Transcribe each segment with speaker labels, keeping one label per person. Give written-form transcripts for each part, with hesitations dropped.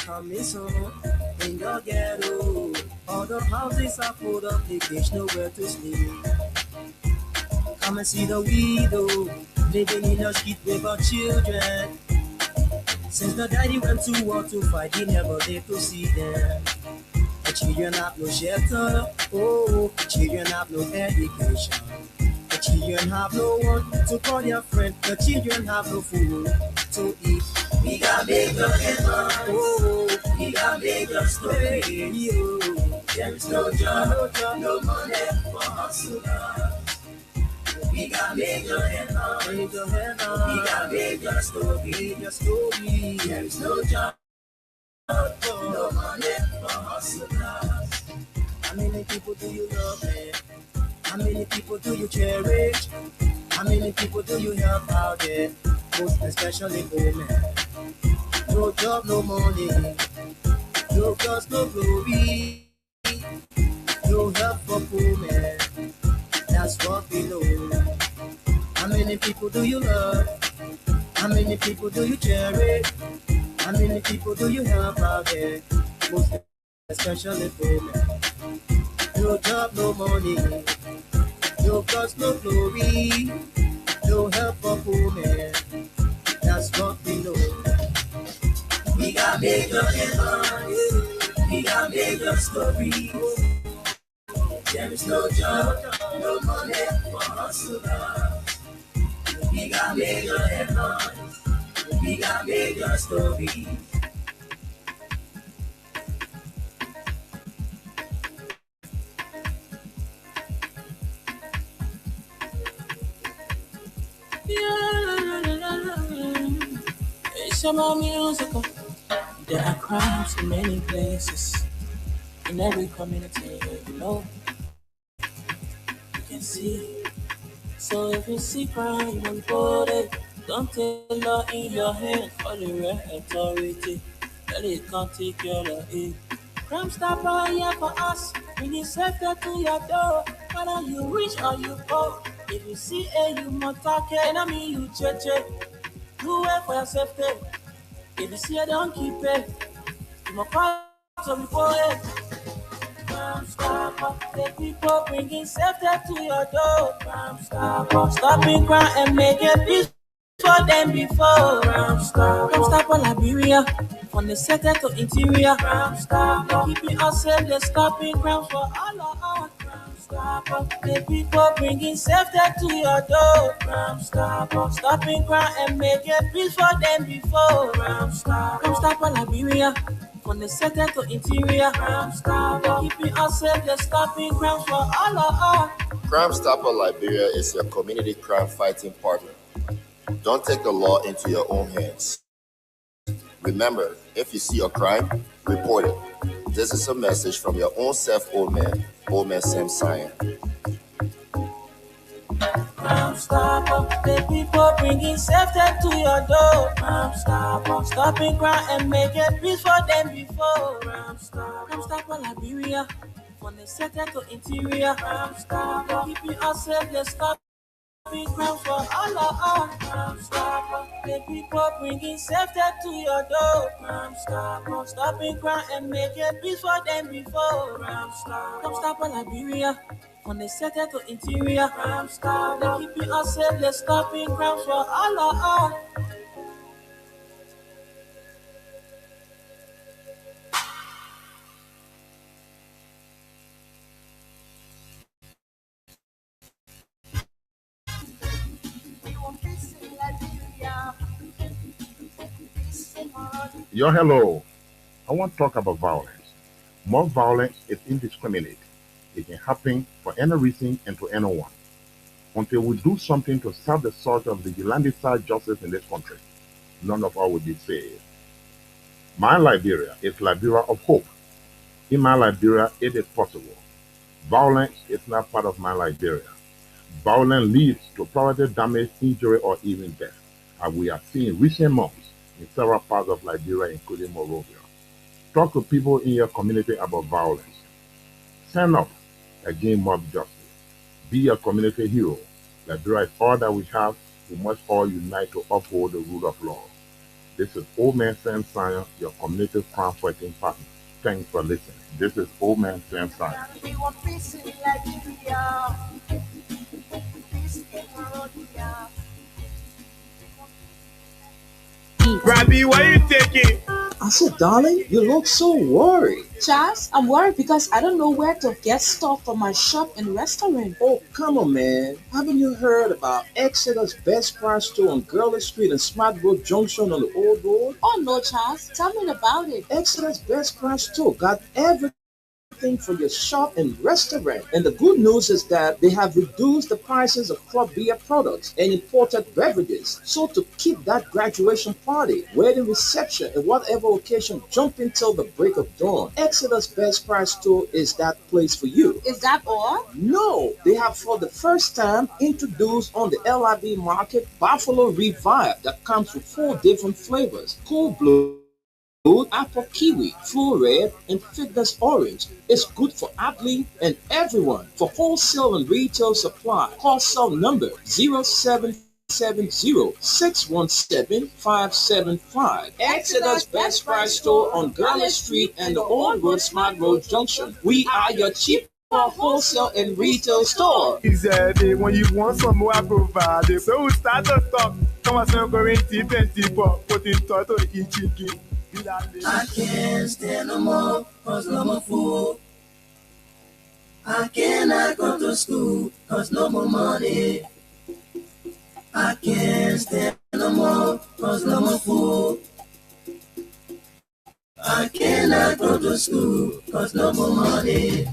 Speaker 1: coming soon in your ghetto. All the houses are full of there's nowhere to sleep. Come and see the widow living in the street with her children. Since the daddy went to war to fight, he never lived to see them. The children have no shelter, oh, the children have no education. The children have no one to call their friend. The children have no food to eat. We got bigger headlines, oh, we got bigger stories. There is no job, no money for hustlers. We got bigger headlines, we got bigger stories. There is no job, no money for hustlers. How many people do you love, man? How many people do you cherish? How many people do you help out there? Most especially women. No job, no money. No cause, no glory. No help for poor men. That's what we know. How many people do you love? How many people do you cherish? How many people do you help out there? Most especially women. No job, no money. No cause, no glory. No help for poor men. That's what we know. We got bigger headlines. We got bigger stories. There is no job, no money for hustlers. We got bigger headlines. We got bigger stories.
Speaker 2: It's about musical. There are crimes in many places, in every community, you know. You can see. So if you see crime, report it. Don't take law in your hand for the right authority. That it can't take care of it. Crime stopper here for us. Bringing safety to your door. Whether you rich or you poor. If you see a you must take it. Enemy you cheche. Do it for your safety. If you see a don't keep it. You must call to report it. Crime stopper, the people bringing safety to your door. Crime stopper, stopping crime and making peace for them before. Crime stopper, Liberia, from the center to interior. Crime stopper, keeping us safe, they're stopping crime for all of us. Crime stopper, the people bringing safety to your door. Crime stopper, stopping crime and making peace for them before. Crime stopper, Liberia. From the center to interior, Crime Stopper, keeping us safe, they're stopping crime for all of us.
Speaker 3: Crime Stopper Liberia is your community crime fighting partner. Don't take the law into your own hands. Remember, if you see a crime, report it. This is a message from your own self, Old Man Sam Cyan.
Speaker 2: Crime Stopper, the people bringing safety to your door. Crime Stopper, stopping crime and making peace for them before. Crime Stopper, Liberia, from the center to interior. Crime Stopper, keeping us safe, they're stopping crime for all of us. Crime Stopper, the people bringing safety to your door. Crime Stopper, stopping crime and making peace for them before. Crime Stopper, Liberia. From the center to interior, Crime Stopper, keeping us safe, they're stopping crime for all of us.
Speaker 4: Yo, hello. I want to talk about violence. More violence is indiscriminate. It can happen for any reason and to anyone. Until we do something to stop the sort of vigilante-style justice in this country, none of us will be saved. My Liberia is Liberia of hope. In my Liberia, it is possible. Violence is not part of my Liberia. Violence leads to property damage, injury, or even death, as we have seen in recent months in several parts of Liberia, including Monrovia. Talk to people in your community about violence. Stand up against mob justice. Be a community hero. Liberia is all that we have. We must all unite to uphold the rule of law. This is Old Man Sam Science, your community crime fighting partner. Thanks for listening. This is Old Man Sam Science.
Speaker 1: We want peace in Liberia, peace in Monrovia.
Speaker 2: Robbie, why you taking?
Speaker 5: I said, darling, you look so worried.
Speaker 6: Charles, I'm worried because I don't know where to get stuff for my shop and restaurant.
Speaker 5: Oh, come on, man. Haven't you heard about Exeter's Best Price store on Gurley Street and Smart Road Junction on the Old Road?
Speaker 6: Oh no, Charles, tell me about it.
Speaker 5: Exeter's Best Price store got everything for your shop and restaurant. And the good news is that they have reduced the prices of club beer products and imported beverages. So to keep that graduation party, wedding reception, and whatever occasion jumping till the break of dawn, Exeter's Best Price store is that place for you.
Speaker 6: Is that all?
Speaker 5: No, they have for the first time introduced on the LIB market Buffalo Revive that comes with 4 different flavors: Cool Blue, apple kiwi, full red, and fitness orange. It's good for athletes and everyone. For wholesale and retail supply, call cell number 0770-617-575. Exeter's Best Price store on Gurley Street and the Old Road Smart Road Junction. We are your cheap wholesale and retail store.
Speaker 2: Exactly. When you want some more, I provide it. So we start to talk. Come on, some going deep and deeper. Put in thought to each chicken.
Speaker 1: I can't stand no more, cause no more food. I cannot go to school, cause no more money. I can't stand no more, cause no more food. I cannot go to school, cause no more money.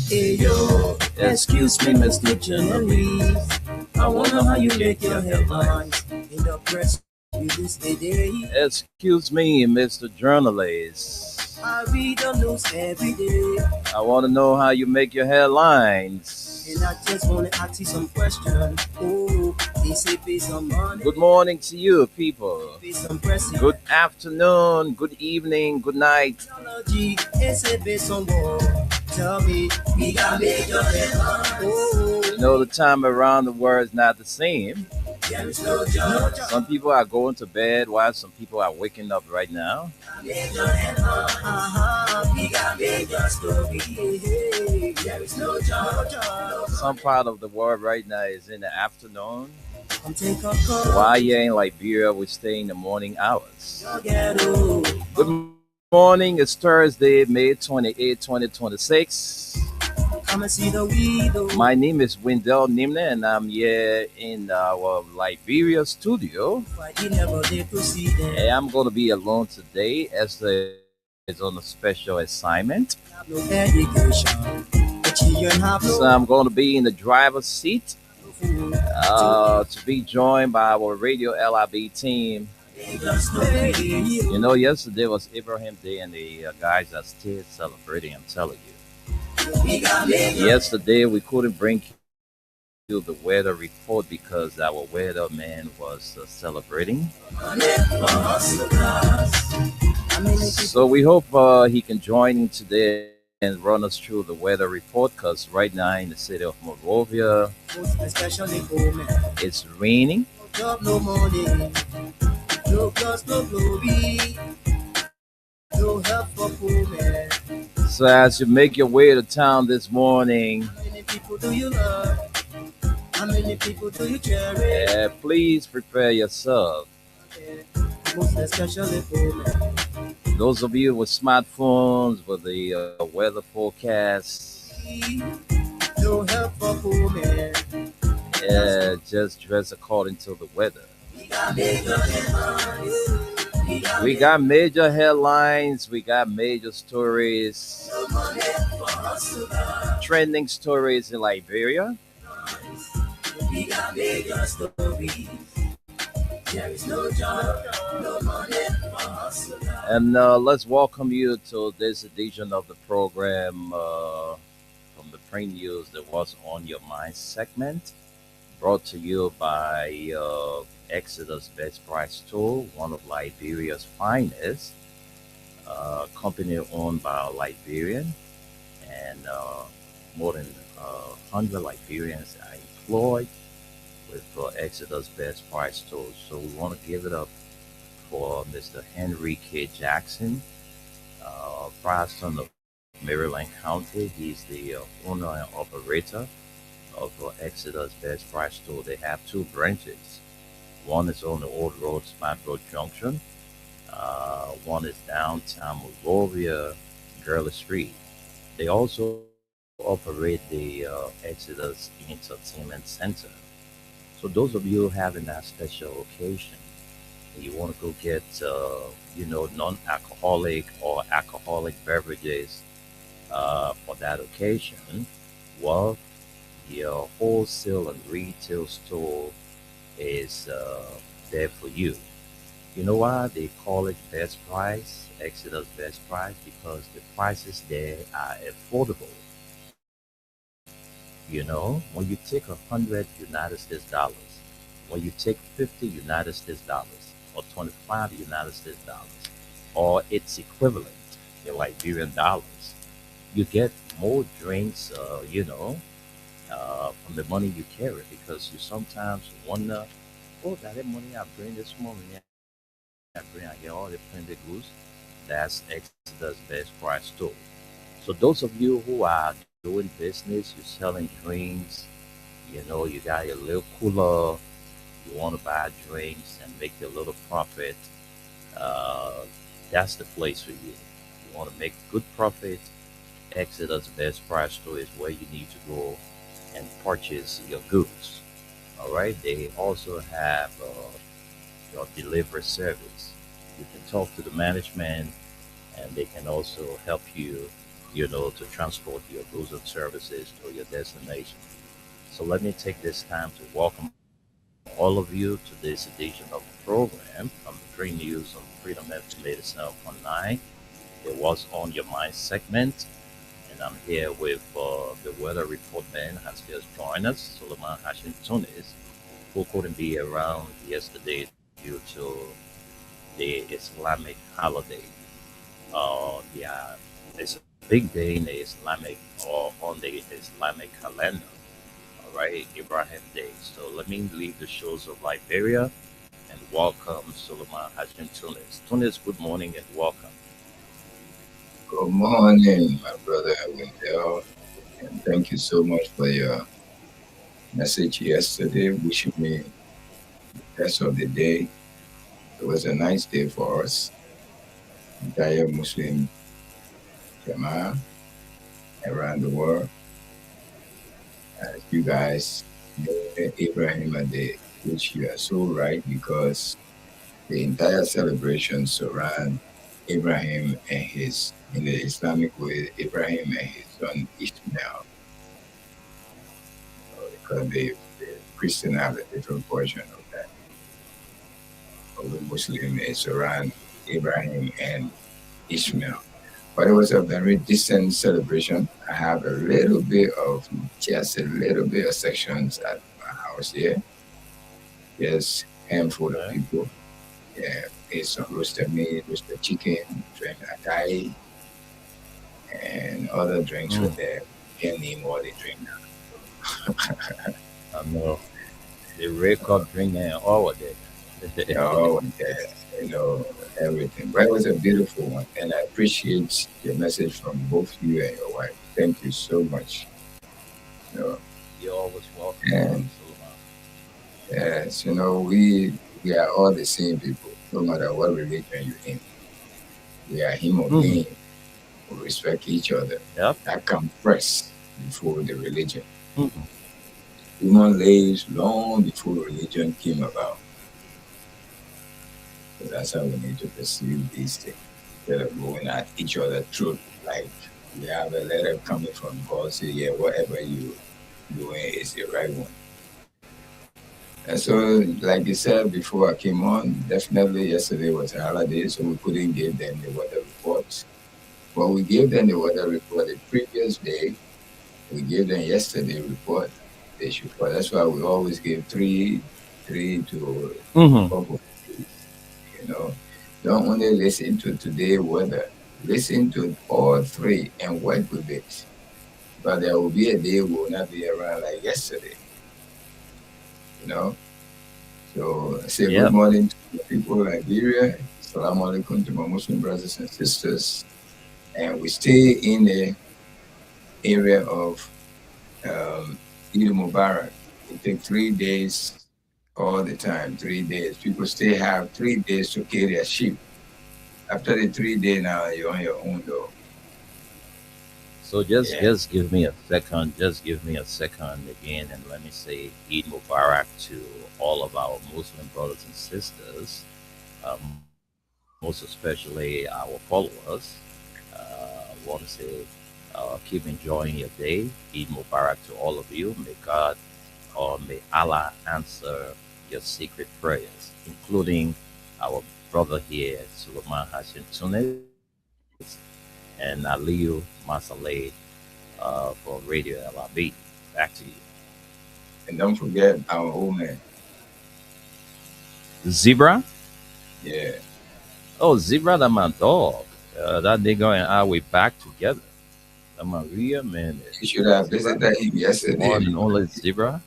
Speaker 1: Hey yo, excuse me, Mr. Journalist. I wonder how you make your headlines in the press.
Speaker 7: Excuse me, Mr. Journalist.
Speaker 1: I read the news every day,
Speaker 7: I want to know how you make your headlines.
Speaker 1: and I just want to ask you some questions. Oh, they say pay some money,
Speaker 7: Good morning to you, people.
Speaker 1: pay some pressing.
Speaker 7: Good afternoon, good evening, good night.
Speaker 1: Technology, they say pay some more. Tell me, we got major headlines. Oh,
Speaker 7: You know, the time around the world is not the same.
Speaker 1: there is no judge.
Speaker 7: Some people are going to bed while some people are waking up right now.
Speaker 1: Major headlines. We got major story. There is no judge.
Speaker 7: Some part of the world right now is in the afternoon.
Speaker 1: Come take a call.
Speaker 7: While you're in Liberia, we stay in the morning hours.
Speaker 1: Ghetto.
Speaker 7: Good morning. It's Thursday, May 28, 2026.
Speaker 1: Come and see the widow.
Speaker 7: My name is Wendell Nimne, and I'm here in our Liberia studio.
Speaker 1: Why he never did proceed.
Speaker 7: And I'm going to be alone today. Esther is on a special assignment.
Speaker 1: Have no education. The children have
Speaker 7: So
Speaker 1: no
Speaker 7: I'm going to be in the driver's seat
Speaker 1: food.
Speaker 7: to be joined by our Radio LIB team. You know, yesterday was Abraham Day, and the guys are still celebrating, I'm telling you. Yesterday, we couldn't bring you the weather report because our weatherman was celebrating. So we hope he can join in today and run us through the weather report because right now in the city of Monrovia,
Speaker 1: Especially for men.
Speaker 7: it's raining.
Speaker 1: No job, no money. No plus, no glory. No help for poor men.
Speaker 7: So as you make your way to town this morning,
Speaker 1: How many people do you love? How many people do you cherish?
Speaker 7: please prepare yourself.
Speaker 1: Most especially for men.
Speaker 7: Those of you with smartphones with the weather forecast,
Speaker 1: No help for poor men.
Speaker 7: just dress according to the weather. We got major headlines, we got major stories, trending stories in Liberia.
Speaker 1: We got major stories. There is no job, no money for hustle.
Speaker 7: And let's welcome you to this edition of the program from the Print News that was on your mind segment, brought to you by Exodus Best Price Store, one of Liberia's finest, company owned by a Liberian, and more than 100 Liberians are employed with Exodus Best Price Store. So we want to give it up for Mr. Henry K. Jackson, proud son of Maryland County. He's the owner and operator of Exodus Best Price Store. They have two branches. One is on the Old Road, Smart Road Junction. One is downtown Monrovia, Gurley Street. They also operate the Exodus Entertainment Center. So those of you having that special occasion, you want to go get, non-alcoholic or alcoholic beverages for that occasion, well, your wholesale and retail store is there for you. You know why they call it best price, Exodus best price? Because the prices there are affordable. When you take 100 United States dollars, when you take 50 United States dollars, or 25 United States dollars, or its equivalent in Liberian dollars, you get more drinks, from the money you carry because you sometimes wonder, oh, that money I bring this morning, yeah, I get all the printed goods. That's Exodus Best Price Store. So those of you who are doing business, you're selling drinks, you got your little cooler, you want to buy drinks and make a little profit, uh, that's the place for you. You want to make good profit, Exodus Best Price Store is where you need to go and purchase your goods. All right. They also have your delivery service. You can talk to the management, and they can also help you, to transport your goods and services to your destination. So let me take this time to welcome all of you to this edition of the program from the Free News on Freedom FM 87.9. It was on your mind segment, and I'm here with the weather report man has just joined us, Suleiman Hashim Tunis, who couldn't be around yesterday due to the Islamic holiday. Yeah, it's a big day in the Islamic or on the Islamic calendar. All right, Ibrahim Day. So let me leave the shores of Liberia and welcome Suleiman Hashim Tunis. Tunis, good morning and welcome.
Speaker 8: Good morning, my brother Wendell, and thank you so much for your message yesterday, wishing me the best of the day. It was a nice day for us, entire Muslim Jama'ah around the world. As you guys know, Abraham a Day, which you are so right because the entire celebration surround Abraham and in the Islamic way, Abraham and his son Ishmael, because the Christian have a different version of that. But the Muslim is around Abraham and Ishmael. But it was a very decent celebration. I have just a little bit of sections at my house here. Yes, handful of
Speaker 7: Okay.
Speaker 8: people. Yeah, ate some roasted meat, roasted chicken, drank acai, and other drinks were
Speaker 7: Mm,
Speaker 8: there. Can't name all the drink now.
Speaker 7: I know. The record drinking and all of that.
Speaker 8: Oh, yeah, everything. But it was a beautiful one, and I appreciate your message from both you and your wife. Thank you so much. You know,
Speaker 7: You're always welcome,
Speaker 8: and
Speaker 7: Suleiman.
Speaker 8: yes, we are all the same people, no matter what religion you're in. We are human
Speaker 7: Hmm.
Speaker 8: beings who respect each other.
Speaker 7: Yep.
Speaker 8: That comes first before the religion.
Speaker 7: Hmm.
Speaker 8: Human lives long before religion came about. So that's how we need to perceive these things. Instead of going at each other through like we have a letter coming from God say, yeah, whatever you doing is the right one. And so, like you said before I came on, definitely yesterday was a holiday, so we couldn't give them the weather report. But we gave them the weather report the previous day. We gave them yesterday report. They should. But that's why we always give three to
Speaker 7: Hmm.
Speaker 8: 4 days. You know, don't only listen to today weather. Listen to all three and work with it. But there will be a day we will not be around like yesterday. You know, So I say good
Speaker 7: Yeah.
Speaker 8: morning to the people of Liberia. Assalamu alaikum to my Muslim brothers and sisters. And we stay in the area of Eid Mubarak. It takes 3 days all the time, 3 days. People still have 3 days to kill their sheep. After the 3 day now, you're on your own though.
Speaker 7: So just
Speaker 8: Yeah.
Speaker 7: just give me a second. Just give me a second again, and let me say Eid Mubarak to all of our Muslim brothers and sisters, um, most especially our followers. I want to say keep enjoying your day. Eid Mubarak to all of you. May God or may Allah answer your secret prayers, including our brother here, Suleiman Hassan Tunis, and Aliyu Masaleh for Radio LRB. Back to you.
Speaker 8: And don't forget our old man.
Speaker 7: Zebra?
Speaker 8: Yeah.
Speaker 7: Oh, Zebra, that my dog. That nigga and I, we back together. That my real man.
Speaker 8: You should have
Speaker 7: Zebra.
Speaker 8: visited him
Speaker 7: The
Speaker 8: yesterday.
Speaker 7: one and only Zebra.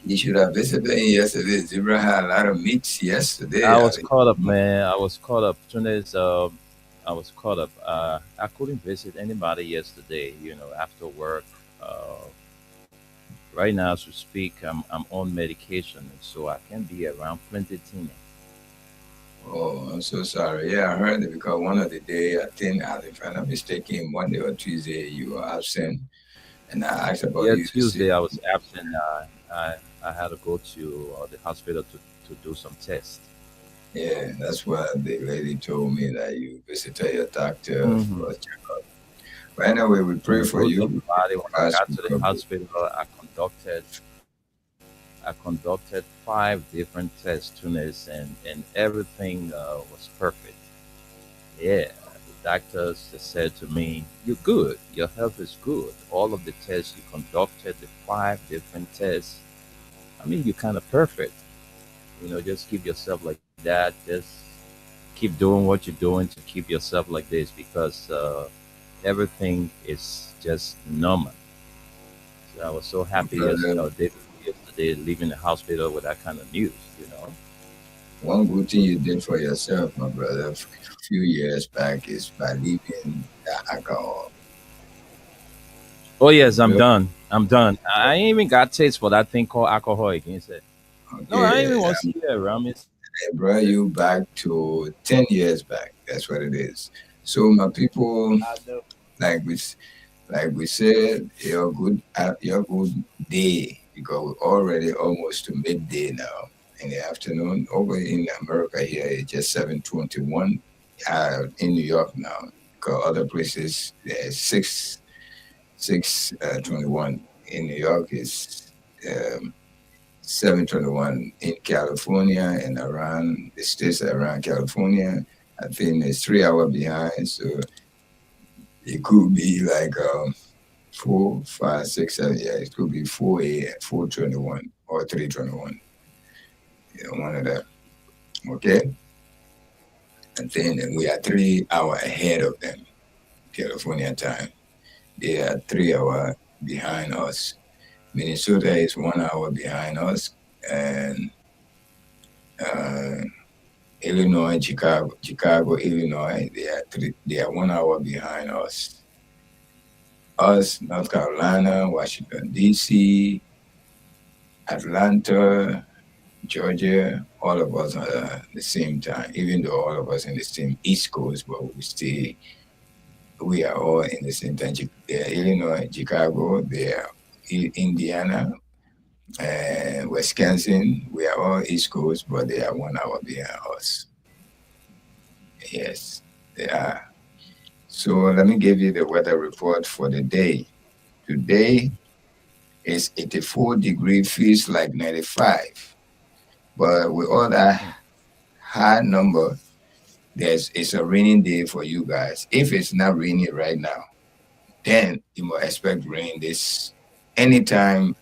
Speaker 8: You should have visited him yesterday. Zebra had a lot of meats yesterday.
Speaker 7: I was caught up, man. I was caught up. Tunis, I was caught up. I couldn't visit anybody yesterday, after work. Uh, right now, as we speak, I'm on medication, so I can't be around plenty team.
Speaker 8: Oh, I'm so sorry. Yeah, I heard it because one of the day, I think, if I'm not mistaken, Monday or Tuesday, you were absent. And I asked about
Speaker 7: Yeah,
Speaker 8: you to see.
Speaker 7: Tuesday I was absent. I had to go to the hospital to do some tests.
Speaker 8: Yeah, that's what the lady told me that you visited your doctor
Speaker 7: Hmm.
Speaker 8: for a checkup. But anyway, we pray for
Speaker 7: Most
Speaker 8: you.
Speaker 7: of the body, when I
Speaker 8: Fast
Speaker 7: got to the
Speaker 8: recovery.
Speaker 7: hospital, I conducted 5 different tests, Tunis, and everything was perfect. Yeah, the doctors just said to me, "You're good. Your health is good. All of the tests you conducted, the 5 different tests. I mean, you're kind of perfect. Just keep yourself like that. Just keep doing what you're doing to keep yourself like this because everything is just normal." So I was so happy yesterday,
Speaker 8: Brother,
Speaker 7: or day before yesterday, leaving the hospital with that kind of news.
Speaker 8: one good thing you did for yourself, my brother, a few years back is by leaving the alcohol.
Speaker 7: Oh yes, I'm
Speaker 8: Well,
Speaker 7: done. I'm done. I ain't even got taste for that thing called alcohol again. Said, no, I ain't even
Speaker 8: okay,
Speaker 7: want to see you around me.
Speaker 8: I brought you back to 10 years back. That's what it is. So, my people,
Speaker 7: I know.
Speaker 8: like we, like we said, your good day, because we're already almost to midday now in the afternoon. Over in America here, it's just 7:21 in New York now. Because other places, there's 6:21. In New York, is um, 7:21 in California and around the states around California. I think it's 3 hours behind, so it could be like 4, 5, 6, 7. Yeah, it could be 4 a.m., 4:21 or 3:21. One of them. Okay, and then we are 3 hours ahead of them, California time. They are 3 hours behind us. Minnesota is 1 hour behind us, and uh, Illinois, Chicago, Illinois, they are 1 hour behind us. Us, North Carolina, Washington D.C., Atlanta, Georgia, all of us are the same time. Even though all of us in the same East Coast, but we are all in the same time. They are Illinois, Chicago, they are Indiana, and Wisconsin. We are all East Coast, but they are 1 hour behind us. Yes, they are. So let me give you the weather report for the day. Today is 84 degree, feels like 95. But with all that high number, it's a raining day for you guys. If it's not raining right now, then you must expect rain this anytime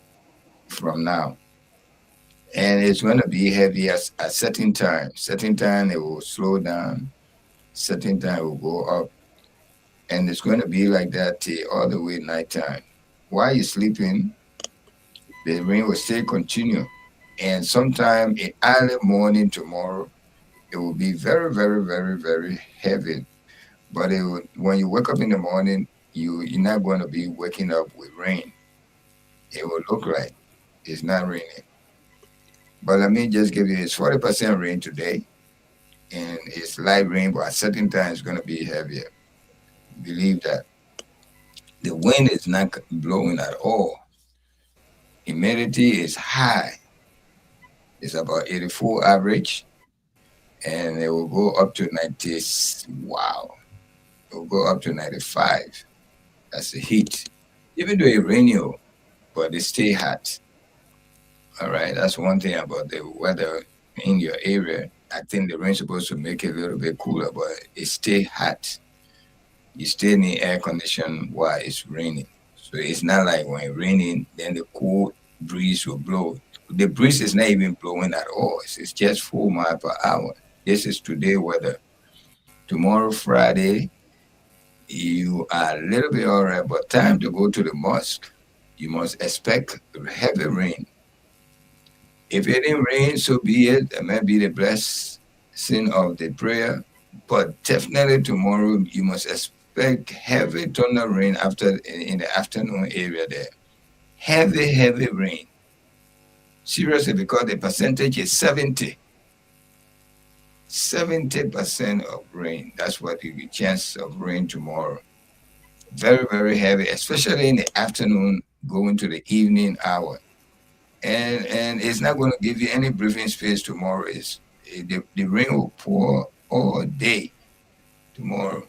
Speaker 8: from now. And it's going to be heavy at certain time. Certain time it will slow down. Certain time it will go up. And it's going to be like that till all the way nighttime. While you're sleeping, the rain will still continue. And sometime in early morning tomorrow, it will be very, very, very, very heavy. But when you wake up in the morning, you're not going to be waking up with rain. It will look like it's not raining. But let me just give you, it's 40% rain today, and it's light rain, but at certain times it's going to be heavier. Believe that. The wind is not blowing at all. Humidity is high. It's about 84 average, and it will go up to 90. Wow. It will go up to 95. That's the heat. Even though it rainy, but it stay hot. All right. That's one thing about the weather in your area. I think the rain's supposed to make it a little bit cooler, but it stay hot. You stay in the air condition while it's raining. So it's not like when it's raining, then the cool breeze will blow. The breeze is not even blowing at all. It's just 4 miles per hour. This is today weather. Tomorrow, Friday, you are a little bit all right, but time to go to the mosque. You must expect heavy rain. If it didn't rain, so be it. It might be the blessing of the prayer. But definitely tomorrow, you must expect heavy thunder rain after in the afternoon area there. Heavy, heavy rain. Seriously, because the percentage is 70. 70% of rain. That's what the chance of rain tomorrow. Very, very heavy, especially in the afternoon, going to the evening hour. And it's not going to give you any breathing space tomorrow. The rain will pour all day tomorrow.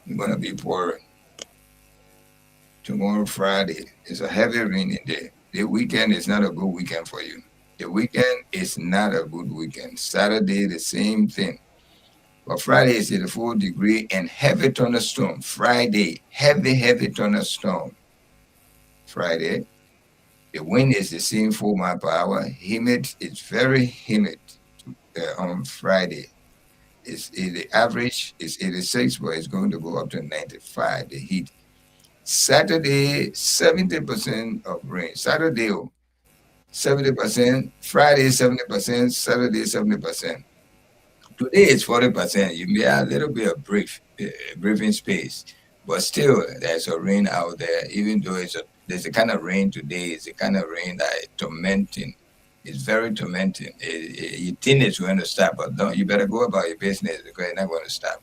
Speaker 8: It's going to be pouring. Tomorrow, Friday, is a heavy raining day. The weekend is not a good weekend for you. The weekend is not a good weekend. Saturday, the same thing. But Friday is 84 degree and heavy thunderstorm. Friday, heavy, heavy thunderstorm. Friday, the wind is the same 4 miles per hour. Humid, it's very humid on Friday. The average is 86, but it's going to go up to 95, the heat. Saturday, 70% of rain. Saturday, 70%. Friday, 70%. Saturday, 70%. Today is 40%. You may have a little bit of breathing space, but still there's a rain out there. Even though there's a kind of rain today, it's a kind of rain that is tormenting. It's very tormenting. You think it's going to stop, but don't. You better go about your business because it's not going to stop.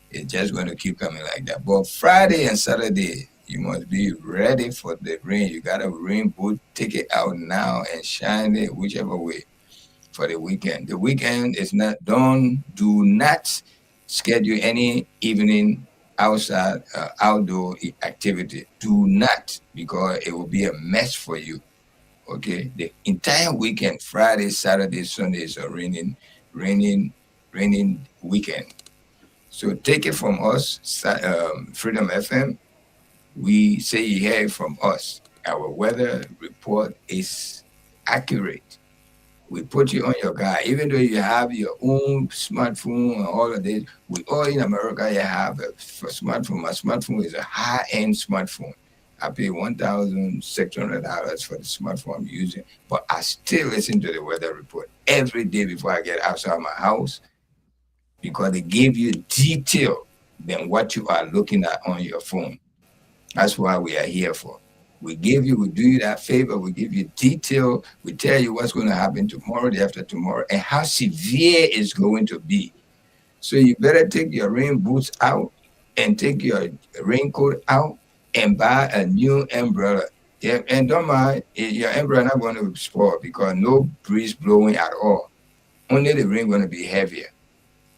Speaker 8: It's just going to keep coming like that. But Friday and Saturday, you must be ready for the rain. You got a rain boot, take it out now and shine it whichever way for the weekend. The weekend is not, do not schedule any evening outside, outdoor activity. Do not, because it will be a mess for you. Okay, the entire weekend, Friday, Saturday, Sunday is a raining weekend. So take it from us, Freedom FM. We say you hear it from us. Our weather report is accurate. We put you on your guide. Even though you have your own smartphone and all of this, we all in America, you have a smartphone. My smartphone is a high-end smartphone. I pay $1,600 for the smartphone I'm using, but I still listen to the weather report every day before I get outside my house because they give you detail than what you are looking at on your phone. That's why we are here for. We do you that favor. We give you detail. We tell you what's going to happen tomorrow, the after tomorrow, and how severe it's going to be. So you better take your rain boots out and take your raincoat out and buy a new umbrella. Yeah, and don't mind, your umbrella not going to spoil because no breeze blowing at all. Only the rain going to be heavier.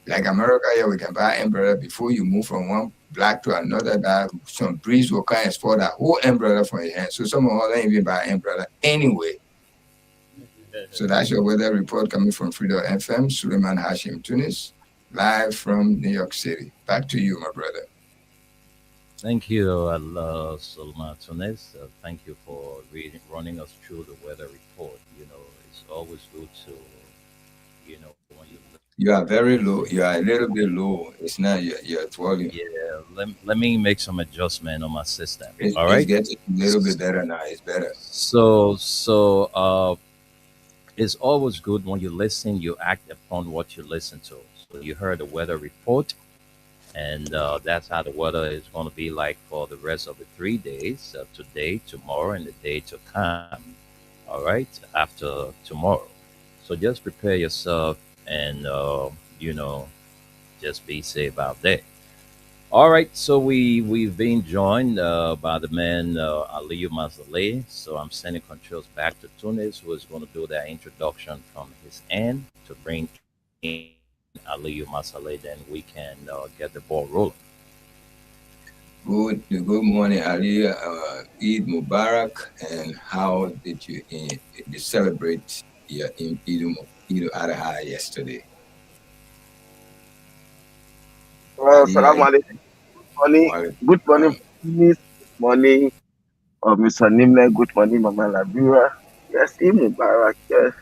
Speaker 8: Like America, yeah, we can buy umbrella before you move from one block to another. That some breeze will come and spoil that whole umbrella from your hand. So some of us don't even buy umbrella anyway. So that's your weather report coming from Freedom FM. Suleiman Hashim Tunis, live from New York City. Back to you, my brother.
Speaker 7: Thank you, Solomon Tunes. Thank you for running us through the weather report. It's always good to, when you.
Speaker 8: You are very low. You are a little bit low. It's not your volume.
Speaker 7: Yeah, let me make some adjustment on my system. All
Speaker 8: It's
Speaker 7: right.
Speaker 8: getting a little bit better now. It's better.
Speaker 7: So It's always good when you listen, you act upon what you listen to. So you heard the weather report, and that's how the weather is going to be like for the rest of the 3 days, today, tomorrow, and the day to come. All right, after tomorrow. So just prepare yourself and, you know, just be safe out there. All right, so we've been joined by the man Aliyu Mazale. So I'm sending controls back to Tunis, who is going to do that introduction from his end to bring in Aliyu Mazale. Then we can get the ball rolling.
Speaker 8: Good morning, Ali. Eid Mubarak, and how did you celebrate your Eid al-Adha yesterday?
Speaker 9: Salam alaikum. Morning. Good morning, Miss. Morning, Mr. Nimle. Good morning, Mama Labura. Yes, Eid Mubarak. Yes.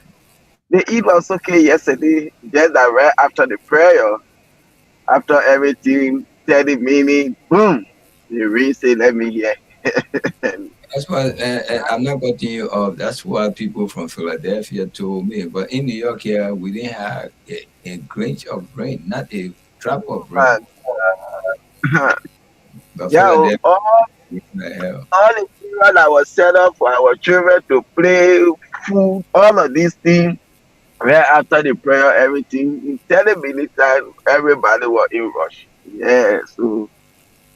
Speaker 9: The Eid was okay yesterday. Just that right after the prayer, after everything, 30 minutes, boom, the rain say, let me hear.
Speaker 8: That's what I'm not cutting you off. That's what people from Philadelphia told me. But in New York here, we didn't have a grain of rain, not a drop of rain. But
Speaker 9: Yeah, all
Speaker 8: Philadelphia,
Speaker 9: the period that was set up for our children to play, food, all of these things, right after the prayer, everything, in 30 minutes time, everybody was in rush. Yeah, so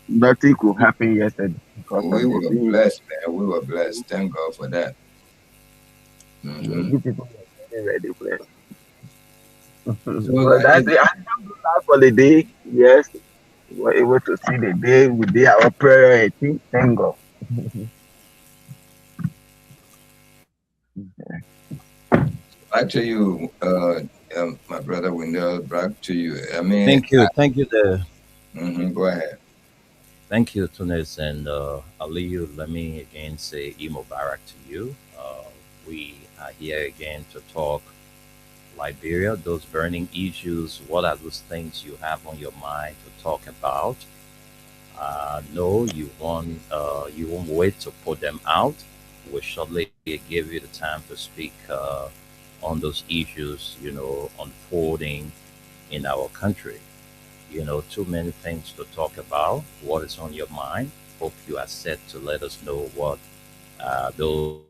Speaker 9: nothing could happen yesterday because
Speaker 8: we
Speaker 9: of
Speaker 8: were
Speaker 9: the rain.
Speaker 8: blessed, man. We were blessed. Thank God for that. Mhm.
Speaker 9: You people were very ready for it.
Speaker 8: So
Speaker 9: But that's it. I thank God for the day. Yes, we were able to see the day. We did our prayer. I think. Thank God.
Speaker 8: back to you, my brother Wendell. Back to you. I mean,
Speaker 7: Thank you,
Speaker 8: go ahead.
Speaker 7: thank you, Tunis and Aliyu. Let me again say Imo Barak to you. We are here again to talk Liberia, those burning issues. What are those things you have on your mind to talk about? No, you won't wait to put them out. We'll shortly give you the time to speak on those issues, unfolding in our country. Too many things to talk about. What is on your mind? Hope you are set to let us know what those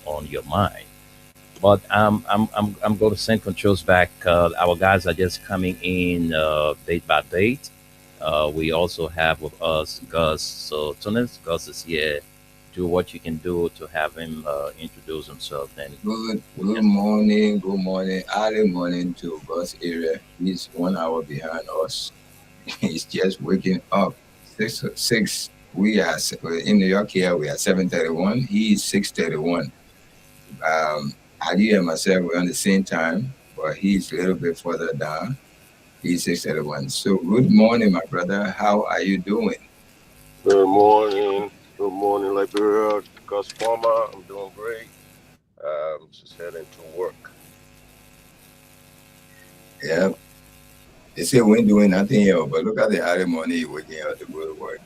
Speaker 7: on your mind. But I'm going to send controls back. Our guys are just coming in bait by bait. We also have with us Gus. So Tunis, Gus is here. Do what you can do to have him introduce himself. Then
Speaker 8: Good morning, early morning to God's area. He's 1 hour behind us. He's just waking up. 6. We are in New York here. We are 7:31. He is 6:31. Ali and myself we're on the same time, but he's a little bit further down. He's 6:31. So good morning, my brother. How are you doing?
Speaker 10: Good morning. Good morning, Liberia. Gus Farmer. I'm doing great. Just heading to work.
Speaker 8: Yeah. They say we ain't doing nothing here, but look at the early morning you're waking up to go to work.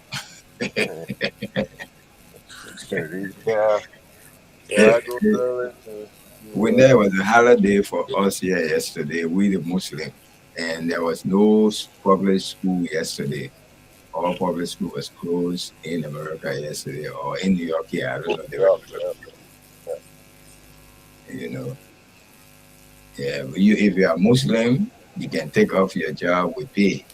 Speaker 10: Yeah. I go through it.
Speaker 8: When there was a holiday for us here yesterday, we the Muslim, and there was no public school yesterday. All public school was closed in America yesterday, or in New York here. I don't know. They were Yeah, but if you are Muslim, you can take off your job with pay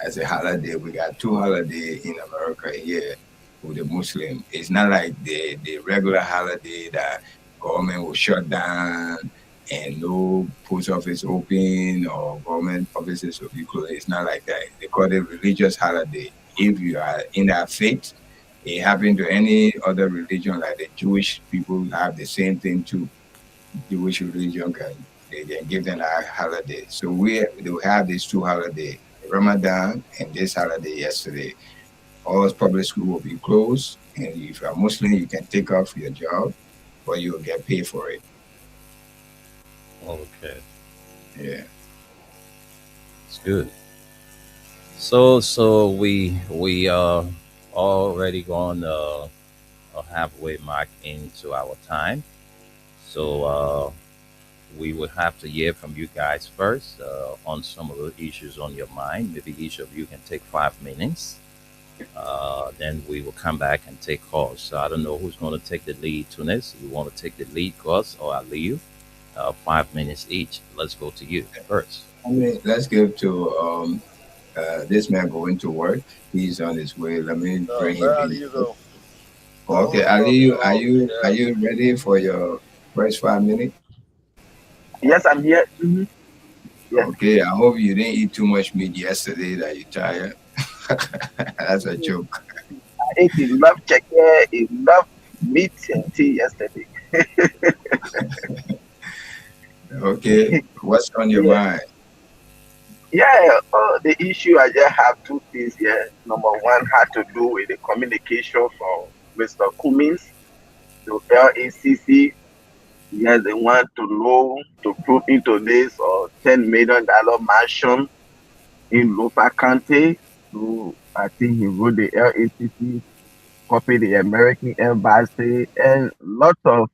Speaker 8: as a holiday. We got 2 holidays in America here with the Muslim. It's not like the regular holiday that government will shut down and no post office open or government offices will be closed. It's not like that. They call it religious holiday. If you are in that faith, it happened to any other religion, like the Jewish people have the same thing too. Jewish religion they can give them a holiday. So we have these 2 holidays, Ramadan and this holiday yesterday. All public school will be closed, and if you're Muslim, you can take off your job, but you will get paid for it.
Speaker 7: Okay.
Speaker 8: Yeah.
Speaker 7: It's good. So we already gone a halfway mark into our time. So we will have to hear from you guys first on some of the issues on your mind. Maybe each of you can take 5 minutes. Then we will come back and take calls. So I don't know who's going to take the lead, Tunis. You want to take the lead, Gus, or Aliyu? 5 minutes each. Let's go to you first.
Speaker 8: I mean, let's give to this man going to work. He's on his way. Let me bring him in. Okay, Aliyu, are you ready for your first 5 minutes?
Speaker 9: Yes, I'm here. Mm-hmm.
Speaker 8: Yes. Okay, I hope you didn't eat too much meat yesterday that you're tired. That's a joke.
Speaker 9: I ate enough chicken, enough meat and tea yesterday.
Speaker 8: Okay, what's on your mind?
Speaker 9: Yeah, the issue I just have two things here. Number one had to do with the communication from Mr. Cummins to LACC. Yes, they want to know to prove into this $10 million mansion in Lofa County. So I think he wrote the LACC, copied the American Embassy, and lots of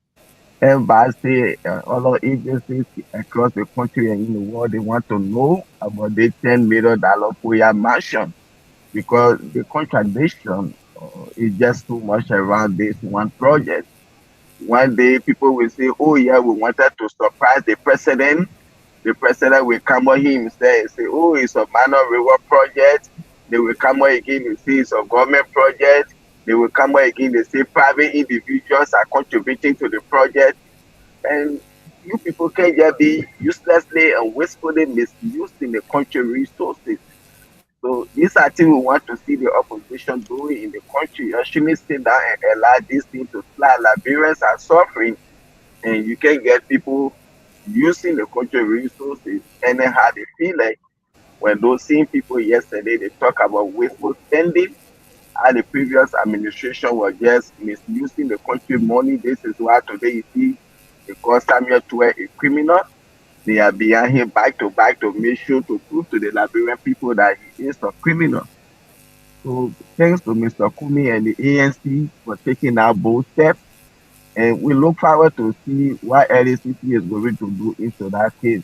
Speaker 9: embassy, other agencies across the country and in the world. They want to know about the $10 million Puya mansion because the contradiction is just too much around this one project. One day people will say, oh yeah, we wanted to surprise the president. The president will come on himself and say, oh, it's a minor river project. They will come on again and say it's a government project. They will come on again and say private individuals are contributing to the project. And you people can just be uselessly and wastefully misused in the country resources. So these are things we want to see the opposition doing in the country. You shouldn't sit down and allow these things to slide. Liberians are suffering, and you can get people using the country resources anyhow they feel like. When those same people yesterday, they talk about wasteful spending, and the previous administration was just misusing the country money. This is why today you see they call Samuel Tuer a criminal. They are behind him back to make sure to prove to the Liberian people that he is a criminal. So thanks to Mr. Kumi and the ANC for taking that bold step. And we look forward to see what LACC is going to do into that case.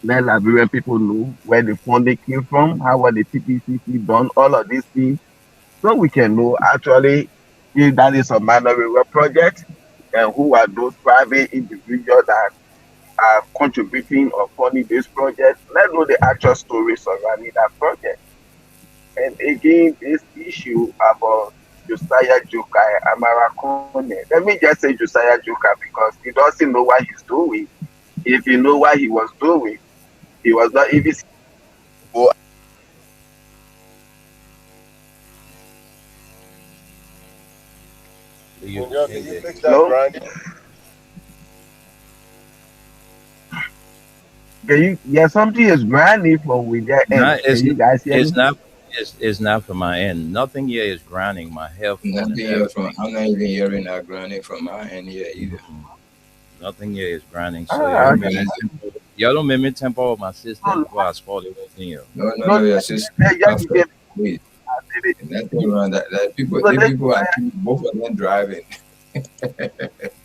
Speaker 9: Let Liberian people know where the funding came from, how was the TPCC done, all of these things. So we can know actually if that is a minor river project and who are those private individuals that are contributing or funding this project. Let's know the actual story surrounding that project. And again, this issue about Josiah Jokai Amarakone. Let me just say Josiah Jokai because he doesn't know what he's doing. If he know what he was doing, he was not even.
Speaker 10: Can you fix that, Brian?
Speaker 9: Something is grinding for with that end. You guys hear me?
Speaker 7: It's not from my end. Nothing here is grinding. My headphone.
Speaker 8: Nothing here from. I'm not even hearing that grinding from my end here either.
Speaker 7: Nothing here is grinding. So y'all don't make me temper with my system before I spoil the whole thing.
Speaker 8: No, your system. Wait. Nothing around that people are both of them driving.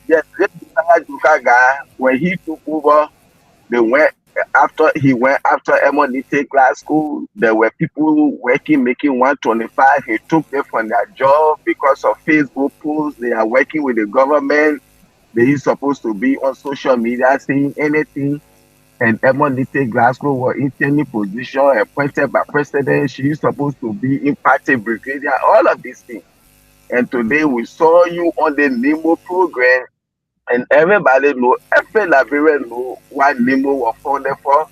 Speaker 9: Yes, this guy, when he took over, he went after Emonite Class School. There were people working, making 125. He took them from their job because of Facebook posts. They are working with the government. They are supposed to be on social media saying anything. And Emonite Glasgow was in any position appointed by president. She is supposed to be in party brigadier, all of these things. And today we saw you on the NEMO program, and everybody know, every Liberian know what NEMO was founded for.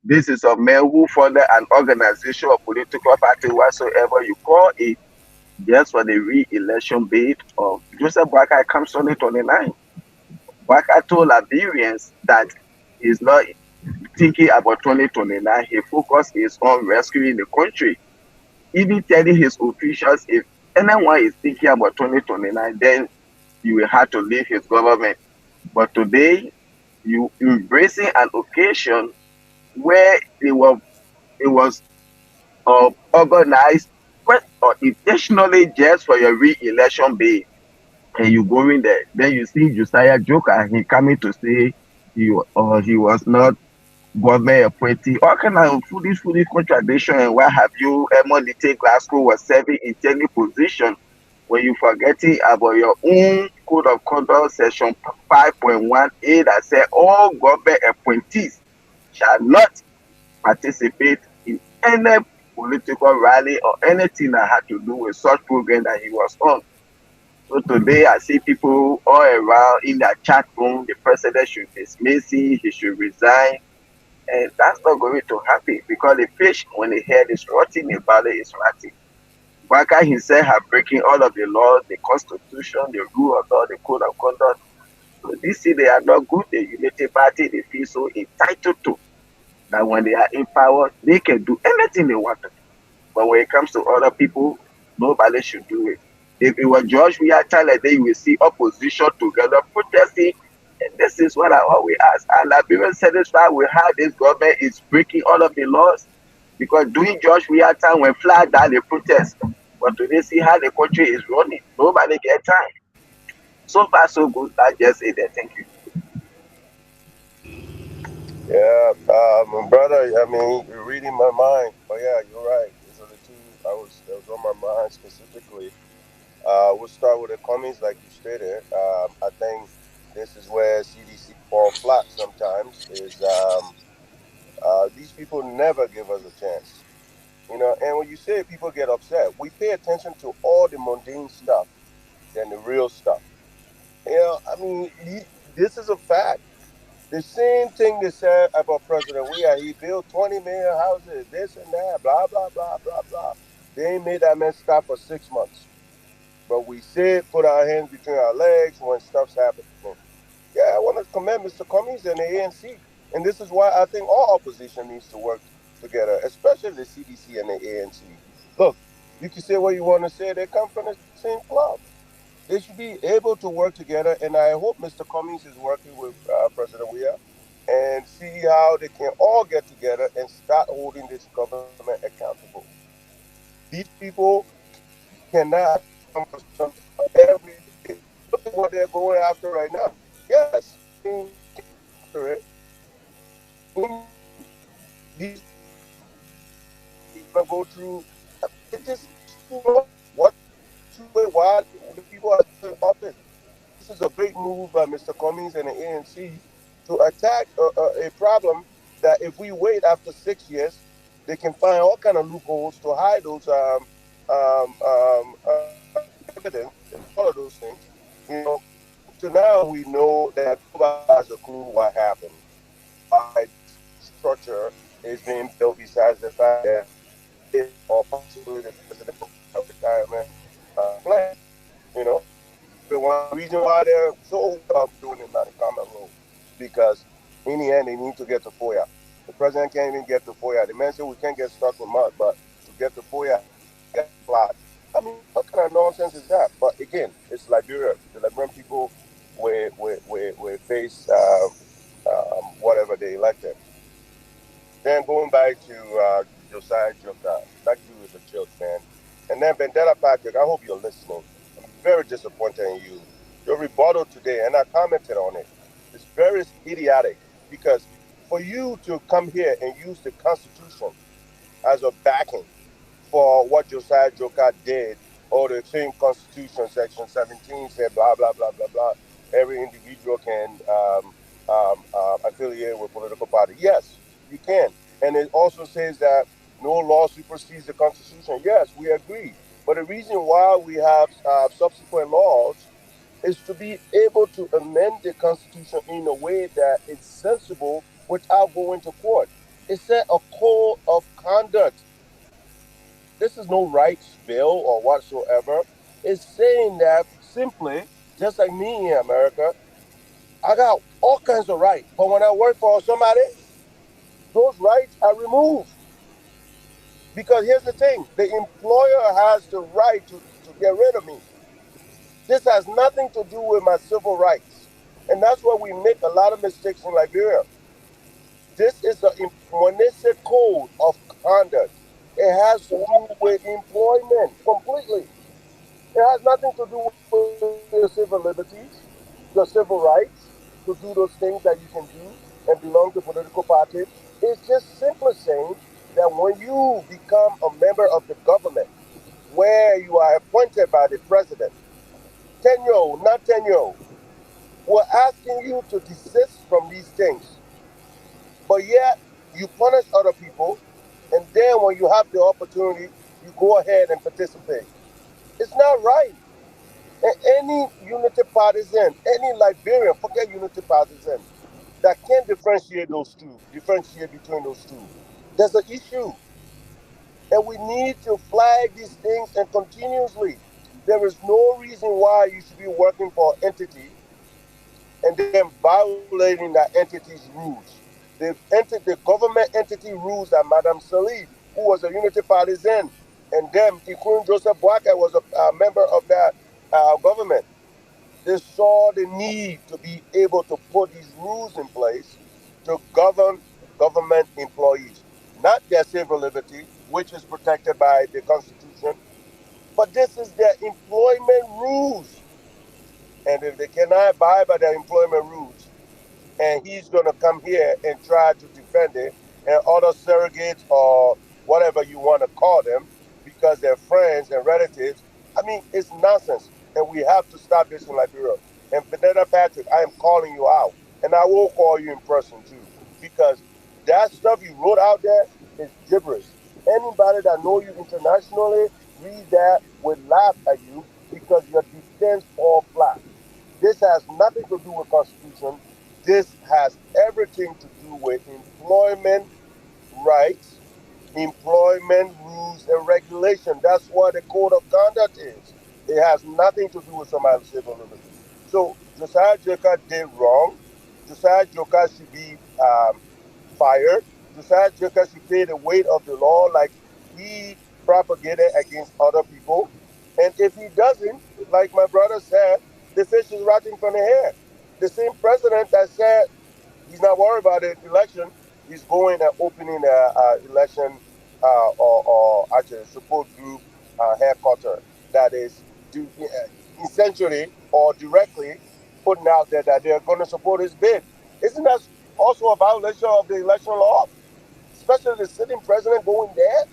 Speaker 9: This is a man who founded an organization or political party, whatsoever you call it, just for the re-election bid of Joseph Boakai comes on the 29th. Boakai told Liberians that he's not thinking about 2029, he focuses on rescuing the country. Even telling his officials, if anyone is thinking about 2029, then you will have to leave his government. But today, you embracing an occasion where it was organized intentionally just for your re-election bid, and you go in there. Then you see Josiah Joker, he coming to say he was not government appointee. All kind of foolish contradiction. And what have you? Emonite Glasgow was serving in any position when you forgetting about your own code of conduct section 5.1a that said all government appointees shall not participate in any political rally or anything that had to do with such program that he was on. So today I see people all around in their chat room, the president should dismiss him, he should resign. And that's not going to happen because the fish, when the head is rotting, the belly is rotting. Waka himself have breaking all of the laws, the constitution, the rule of law, the code of conduct. So this see they are not good. The Unity Party, they feel so entitled to that when they are in power, they can do anything they want to. But when it comes to other people, nobody should do it. If it was George Weah like that, you will see opposition together protesting. And this is what I always ask. Are Liberians satisfied with how this government is breaking all of the laws? Because during George Weah time, when flag down, they protest. But today, see how the country is running. Nobody get time. So far, so good. I just say that. Thank you.
Speaker 10: Yeah, my brother. I mean, you're reading my mind. But yeah, you're right. These are the two that was on my mind specifically. We'll start with the comments, like you stated. I think this is where CDC fall flat sometimes. Is these people never give us a chance, you know. And when you say people get upset, we pay attention to all the mundane stuff than the real stuff. You know, I mean, this is a fact. The same thing they said about President Weah. He built 20 million houses, this and that, blah, blah, blah, blah, blah. They ain't made that man stop for 6 months. But we sit, put our hands between our legs when stuff's happening. Yeah, I want to commend Mr. Cummings and the ANC. And this is why I think all opposition needs to work together, especially the CDC and the ANC. Look, you can say what you want to say. They come from the same club. They should be able to work together, and I hope Mr. Cummings is working with President Weah and see how they can all get together and start holding this government accountable. These people cannot come for something every day. Look at what they're going after right now. Yes, after it. These people go through. It just what why the people are still in office. This is a great move by Mr. Cummings and the ANC to attack a problem that if we wait after 6 years, they can find all kind of loopholes to hide those evidence and all of those things. You know, so now we know that nobody has a clue what happened. Why structure is being built besides the fact that it or possibly the president of retirement plan. You know, the one reason why they're so doing it not a common rule because in the end they need to get to FOIA. The president can't even get to FOIA. The man said we can't get stuck with mud, but to get to FOIA, get flat. I mean, what kind of nonsense is that? But again, it's Liberia. The Liberian people will face whatever they elected. Then going back to Josiah Joker, that dude is a joke, man. And then Vendetta Patrick, I hope you're listening. I'm very disappointed in you. Your rebuttal today, and I commented on it, is very idiotic because for you to come here and use the Constitution as a backing for what Josiah Joker did, or the same Constitution, Section 17 said blah, blah, blah, blah, blah. Every individual can affiliate with political party. Yes, you can. And it also says that no law supersedes the Constitution. Yes, we agree. But the reason why we have subsequent laws is to be able to amend the Constitution in a way that is sensible without going to court. It said a code of conduct. This is no rights bill or whatsoever. It's saying that simply, just like me in America, I got all kinds of rights. But when I work for somebody, those rights are removed. Because here's the thing, the employer has the right to get rid of me. This has nothing to do with my civil rights. And that's where we make a lot of mistakes in Liberia. This is a municipal code of conduct. It has to do with employment completely. It has nothing to do with your civil liberties, your civil rights. to do those things that you can do and belong to political parties. It's just simply saying that when you become a member of the government, where you are appointed by the president, tenure, not tenure, we're asking you to desist from these things. But yet, you punish other people, and then when you have the opportunity, you go ahead and participate. It's not right. And any unity partisan, any Liberian, forget unity partisan, that can't differentiate those two, differentiate between those two. There's an issue. And we need to flag these things and continuously. There is no reason why you should be working for an entity and then violating that entity's rules. The government entity rules that Madame Salih, who was a unity partisan, and them, including Joseph Boakai, was a member of that government. They saw the need to be able to put these rules in place to govern government employees, not their civil liberty, which is protected by the Constitution, but this is their employment rules. And if they cannot abide by their employment rules, and he's going to come here and try to defend it, and other surrogates or whatever you want to call them, because they're friends and relatives, I mean, it's nonsense. And we have to stop this in Liberia. And Vanessa Patrick, I am calling you out. And I will call you in person too. Because that stuff you wrote out there is gibberish. Anybody that know you internationally, read that, will laugh at you because your defense fall flat. This has nothing to do with Constitution. This has everything to do with employment rights, employment rules and regulation. That's what the code of conduct is. It has nothing to do with somebody's civil liberty. So Josiah Joker did wrong. Josiah Joker should be fired. Josiah Joker should pay the weight of the law like he propagated against other people. And if he doesn't, like my brother said, the fish is rotting from the head. The same president that said he's not worried about the election, he's going and opening an election or actually support group headquarters that is essentially or directly putting out there that they're going to support his bid. Isn't that also a violation of the election law? Especially the sitting president going there?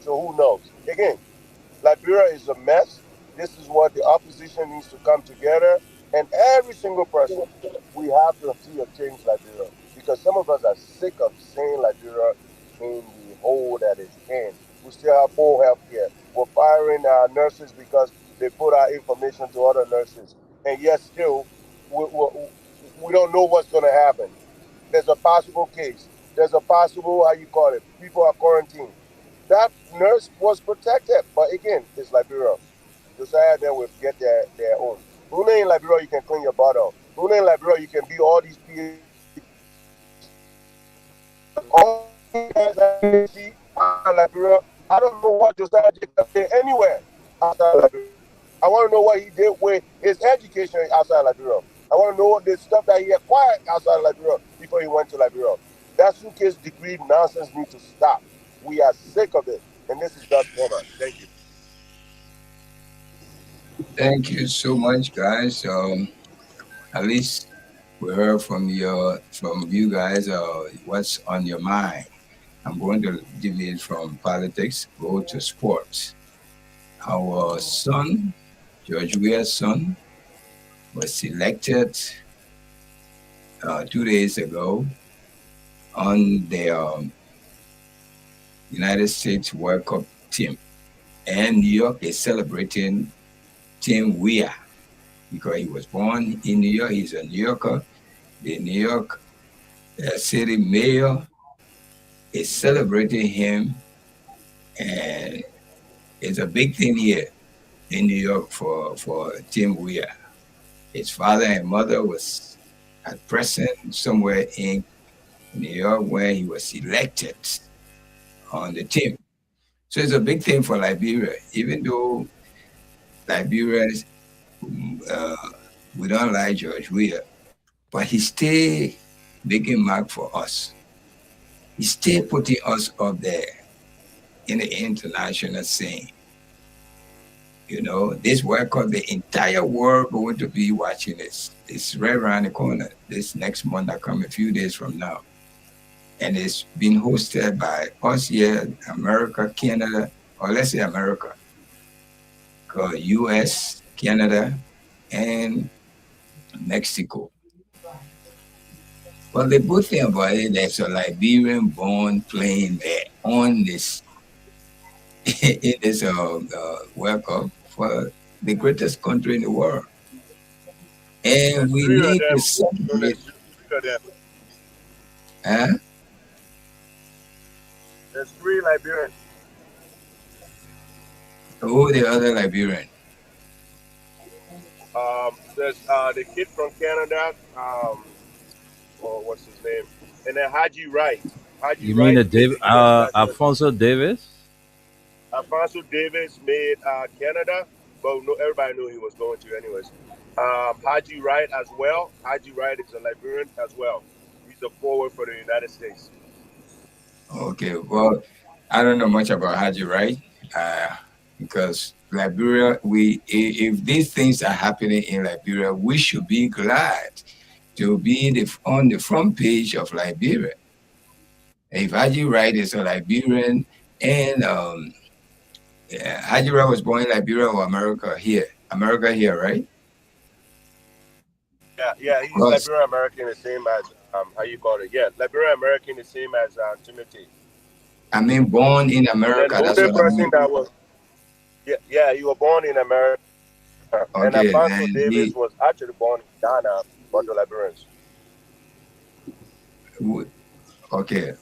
Speaker 10: So who knows? Again, Liberia is a mess. This is what the opposition needs to come together. And every single person, we have to see a change Liberia. Because some of us are sick of seeing Liberia in the hole that it's in. We still have poor health care. We're firing our nurses because they put our information to other nurses. And yet still, we don't know what's going to happen. There's a possible case. There's a possible, people are quarantined. That nurse was protected. But again, it's Liberia. Josiah then will get their own. Only in Liberia you can clean your bottle. Only in Liberia you can be all these PhD. All these guys Liberia. I don't know what Josiah did anywhere outside Liberia. I want to know what he did with his education outside Liberia. I want to know the stuff that he acquired outside Liberia before he went to Liberia. That suitcase degree nonsense needs to stop. We are sick of it. And this is just format. Thank you.
Speaker 8: Thank you so much, guys. At least we heard from you guys what's on your mind. I'm going to deviate from politics, go to sports. Our son, George Weah's son, was selected 2 days ago on the United States World Cup team. And New York is celebrating Tim Weah because he was born in New York. He's a New Yorker. The New York city mayor is celebrating him, and it's a big thing here in New York for Tim Weah. His father and mother was at present somewhere in New York where he was elected on the team. So it's a big thing for Liberia, even though Liberia, we don't like George Weah, but he stay making mark for us. He stay putting us up there in the international scene. This World Cup, the entire world going to be watching this. It's right around the corner. This next month, I come a few days from now. And it's been hosted by us here, America, Canada, or let's say America, US, Canada, and Mexico. Well, the good thing about it, there's a Liberian born playing there on this in this World Cup for the greatest country in the world. And we need to celebrate. Huh?
Speaker 10: There's 3 Liberians.
Speaker 8: Who the other Liberian?
Speaker 10: There's the kid from Canada. What's his name? And then Haji Wright.
Speaker 7: You mean Alfonso Davis?
Speaker 10: Alfonso Davis made Canada, but everybody knew he was going to anyways. Haji Wright as well. Haji Wright is a Liberian as well. He's a forward for the United States.
Speaker 8: Okay, well, I don't know much about Haji Wright because Liberia, if these things are happening in Liberia, we should be glad to be on the front page of Liberia. If Haji Wright is a Liberian and Haji Wright was born in Liberia or America here? America here, right?
Speaker 10: Yeah, he's Liberian American, the same as how you call it. Yeah, Liberian American, the same as Timothy.
Speaker 8: I mean, born in America.
Speaker 10: That's the person that was. Yeah, you were born in America. Okay, and Alfonso Davis was actually born in Ghana, but the Liberians.
Speaker 8: Okay,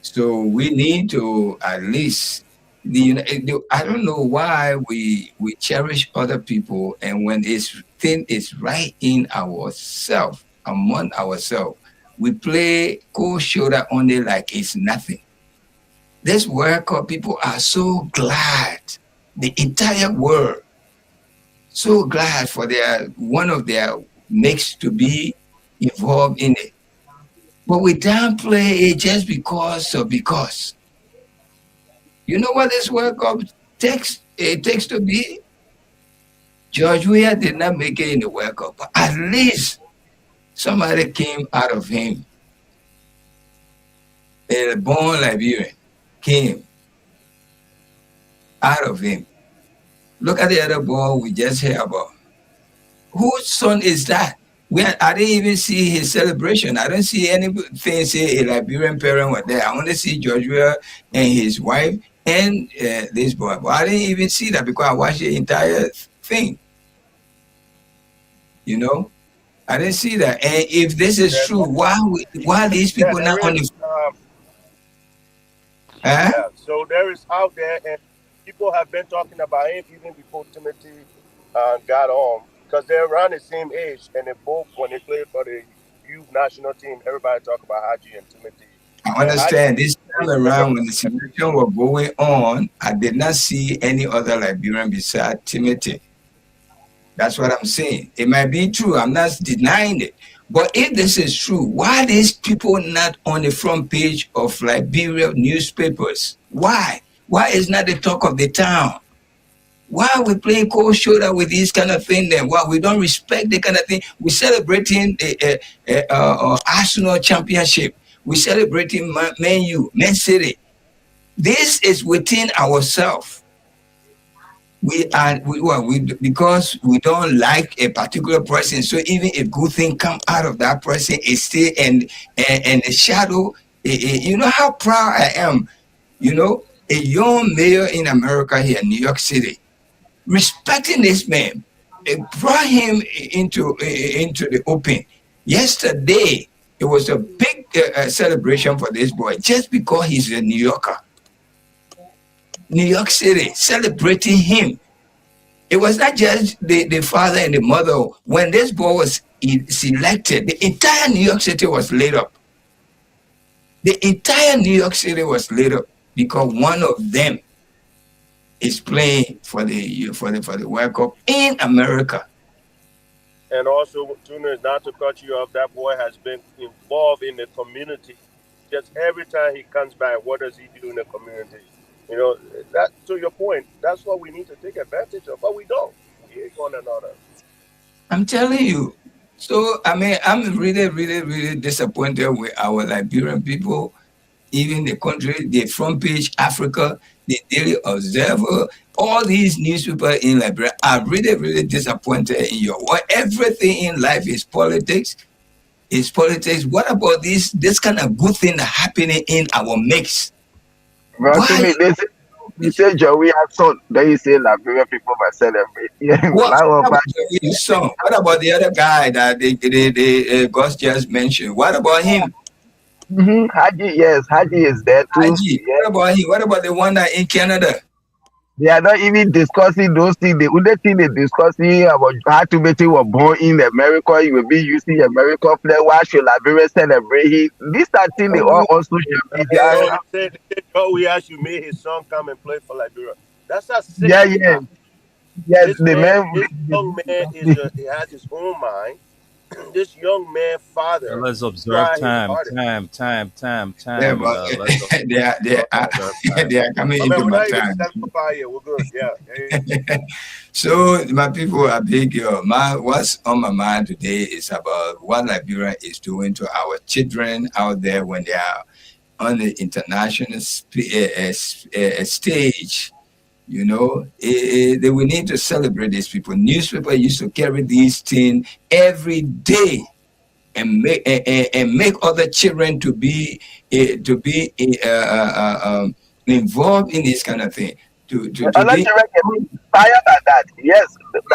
Speaker 8: so we need to at least. I don't know why we cherish other people, and when this thing is right in ourselves, among ourselves, we play cold shoulder on it like it's nothing. This World Cup, people are so glad, the entire world, so glad for one of their mates to be involved in it. But we downplay it just because. You know what this World Cup takes to be? George Weah did not make it in the World Cup, but at least somebody came out of him. A born Liberian came out of him. Look at the other boy we just heard about. Whose son is that? I didn't even see his celebration. I don't see anything say a Liberian parent was there. I only see George Weah and his wife and this boy. But I didn't even see that because I watched the entire thing. I didn't see that. And if this is true, why these people not on the
Speaker 10: Yeah, so there is out there, and people have been talking about him even before Timothy got on, because they're around the same age, and they both, when they played for the youth national team, everybody talk about Haji and Timothy.
Speaker 8: I understand. This time around, when the selection was going on, I did not see any other Liberian beside Timothy. That's what I'm saying. It might be true. I'm not denying it. But if this is true, why are these people not on the front page of Liberia newspapers? Why? Why is not the talk of the town? Why are we playing cold shoulder with this kind of thing then? Why we don't respect the kind of thing? We're celebrating Arsenal championship. We're celebrating Man City. This is within ourselves. Because we don't like a particular person. So even if good thing come out of that person, it's still and the shadow. You know how proud I am. A young mayor in America here, New York City, respecting this man, brought him into the open. Yesterday, it was a big celebration for this boy just because he's a New Yorker. New York City celebrating him. It was not just the father and the mother. When this boy was selected, the entire New York City was lit up. The entire New York City was lit up because one of them is playing for the World Cup in America.
Speaker 10: And also, Tuna, not to cut you off, that boy has been involved in the community. Just every time he comes back, what does he do in the community? You know, that to your point, that's what we need to take advantage of, but we don't. We hate one another.
Speaker 8: I'm telling you. So I mean, I'm really, really, really disappointed with our Liberian people. Even the country, the front page, Africa, the Daily Observer, all these newspapers in Liberia are really, really disappointed in your what everything in life is politics. Is politics. What about this kind of good thing happening in our mix?
Speaker 9: But to
Speaker 8: Why?
Speaker 9: me, they say Joey has son. Then you say Liberia people must celebrate. Yeah,
Speaker 8: What
Speaker 9: now
Speaker 8: about
Speaker 9: about
Speaker 8: his son? What about the other guy that they Gus just mentioned? What about him?
Speaker 9: Haji, yes, Haji is there too.
Speaker 8: Haji.
Speaker 9: Yeah,
Speaker 8: What about him? What about the one that in Canada?
Speaker 9: they are not even discussing those things. The only thing they discussing about how to make it was born in America. You will be using American flag. Why should Liberia celebrate it? These are things they all
Speaker 8: Oh,
Speaker 9: on social
Speaker 10: No,
Speaker 9: media.
Speaker 10: they said Joey actually made his son come and play for Liberia. That's how sick
Speaker 9: Yeah,
Speaker 10: we
Speaker 9: yeah,
Speaker 10: are.
Speaker 9: yes.
Speaker 10: This
Speaker 9: The
Speaker 10: man,
Speaker 9: man,
Speaker 10: this young man he has his own mind. This young man, father,
Speaker 7: Let's observe
Speaker 10: tried his
Speaker 7: time,
Speaker 10: hardest.
Speaker 7: time, time, time,
Speaker 8: yeah,
Speaker 7: time.
Speaker 8: but
Speaker 7: Let's
Speaker 8: they are
Speaker 7: observe time.
Speaker 8: they are coming
Speaker 10: I mean,
Speaker 8: into
Speaker 10: we're
Speaker 8: my
Speaker 10: not even
Speaker 8: time.
Speaker 10: standing for fire. We're good. Yeah, yeah, yeah.
Speaker 8: So my people, I beg you, what's on my mind today is about what Liberia is doing to our children out there when they are on the international stage. You know, they will need to celebrate these people. Newspaper used to carry these things every day and make other children to be involved in this kind of thing. To
Speaker 9: other
Speaker 8: be
Speaker 9: children can be inspired by that. Yes,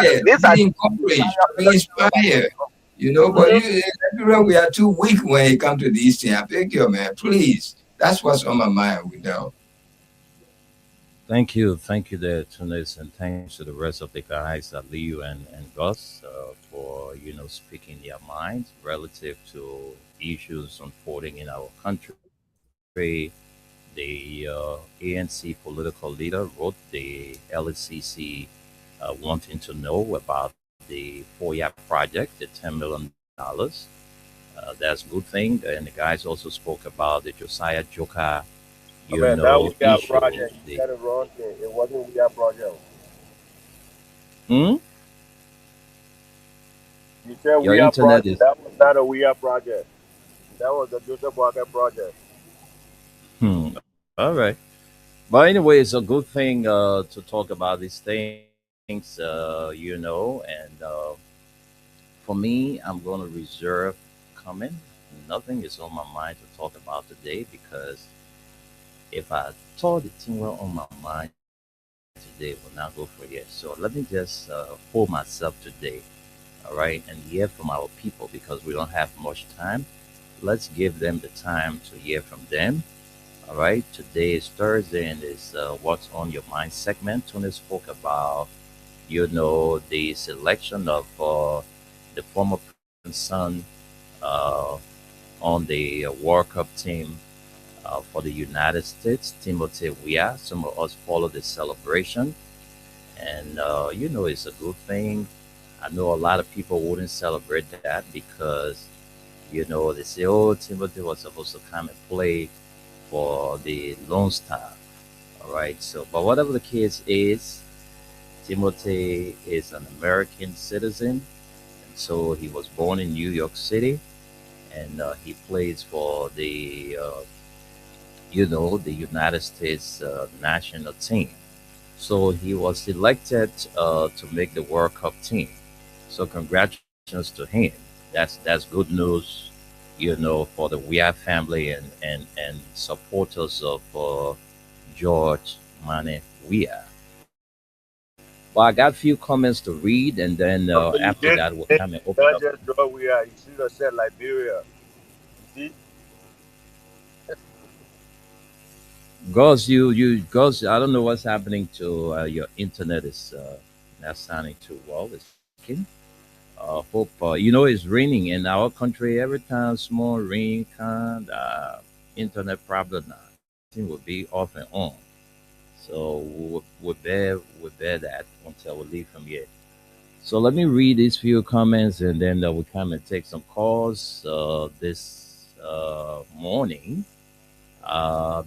Speaker 8: yeah,
Speaker 9: these are
Speaker 8: be
Speaker 9: things that
Speaker 8: encouraged,
Speaker 9: inspire
Speaker 8: be
Speaker 9: other children.
Speaker 8: inspired. You know, but
Speaker 9: Mhm.
Speaker 8: everywhere we are too weak when it comes to these things. I beg you, man, please. That's what's on my mind with that.
Speaker 7: Thank you there, Tunis, and thanks to the rest of the guys, Liu and Gus, for speaking their minds relative to issues unfolding in our country. The ANC political leader wrote the LCC wanting to know about the FOIA project, the $10 million. That's a good thing. And the guys also spoke about the Josiah Joka,
Speaker 10: I mean, that we got
Speaker 7: issue.
Speaker 10: project. You said it wrong. It wasn't we got project.
Speaker 7: Hmm?
Speaker 10: You said
Speaker 7: Your
Speaker 10: we are
Speaker 7: internet
Speaker 10: project.
Speaker 7: is
Speaker 10: That was not a we are project. That was the Joseph Walker project.
Speaker 7: hmm. All right. But anyway, it's a good thing to talk about these things, and for me, I'm going to reserve comment. Nothing is on my mind to talk about today because if I thought the thing were on my mind today, it will not go for it. So let me just hold myself today, all right, and hear from our people because we don't have much time. Let's give them the time to hear from them. All right, today is Thursday and it's What's on Your Mind segment. Tony spoke about, the selection of the former president's son uh, on the World Cup team for the United States, Timothy Weah. Some of us follow the celebration, and it's a good thing. I know a lot of people wouldn't celebrate that because they say, "Oh, Timothy was supposed to come and play for the Lone Star." All right. So, but whatever the case is, Timothy is an American citizen, and so he was born in New York City, and he plays for the United States national team. So he was selected to make the World Cup team. So congratulations to him. That's good news, for the Weah family and supporters of George Mane Weah. Well, I got a few comments to read, and then
Speaker 10: So you
Speaker 7: after
Speaker 10: did
Speaker 7: that, we'll
Speaker 10: it.
Speaker 7: kind of open
Speaker 10: Not
Speaker 7: up.
Speaker 10: just where we are. You should have said Liberia. You see?
Speaker 7: Gauze, I don't know what's happening to your internet. Is not sounding too well. It's working. Hope it's raining in our country every time small rain kind internet problem now. Thing will be off and on. So we bear that until we leave from here. So let me read these few comments and then we'll come and take some calls this morning.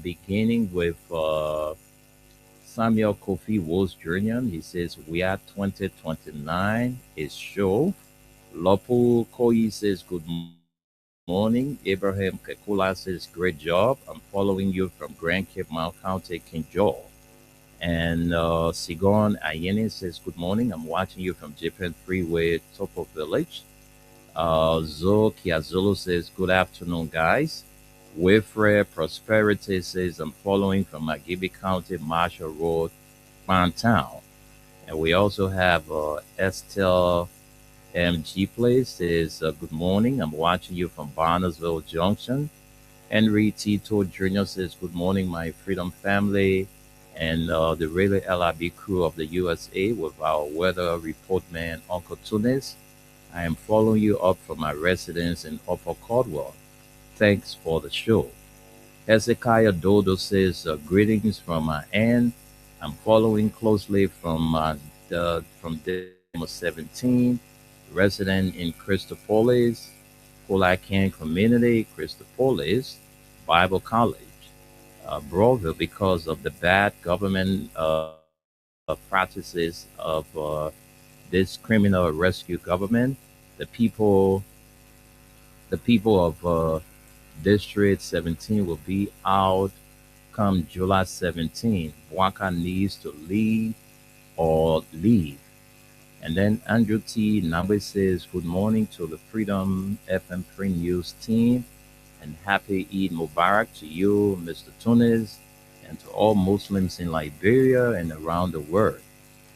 Speaker 7: Beginning with Samuel Kofi Woods Jr. He says, we are 2029 is show. Lopu Koyi says, good morning. Abraham Kekula says, great job. I'm following you from Grand Cape Mount County, King Joel. And Sigon Ayeni says, good morning. I'm watching you from Japan Freeway, Topo Village. Zo Kiazulu says, good afternoon, guys. Wilfred Prosperity says, I'm following from Magibi County, Marshall Road, Town. And we also have Estelle MG Place says, good morning. I'm watching you from Barnesville Junction. Henry Tito Jr. says, good morning, my Freedom family and the Really LIB crew of the USA with our weather report man, Uncle Tunis. I am following you up from my residence in Upper Caldwell. Thanks for the show. Hezekiah Dodo says, greetings from my end. I'm following closely from Demo 17, resident in Christopolis, Pulacan Community, Christopolis, Bible College, Broadville, because of the bad government practices of this criminal rescue government. The people of District 17 will be out come July 17. Waka needs to leave or leave. And then Andrew T. Nabe says, good morning to the Freedom FM Free News team and happy Eid Mubarak to you, Mr. Tunis, and to all Muslims in Liberia and around the world.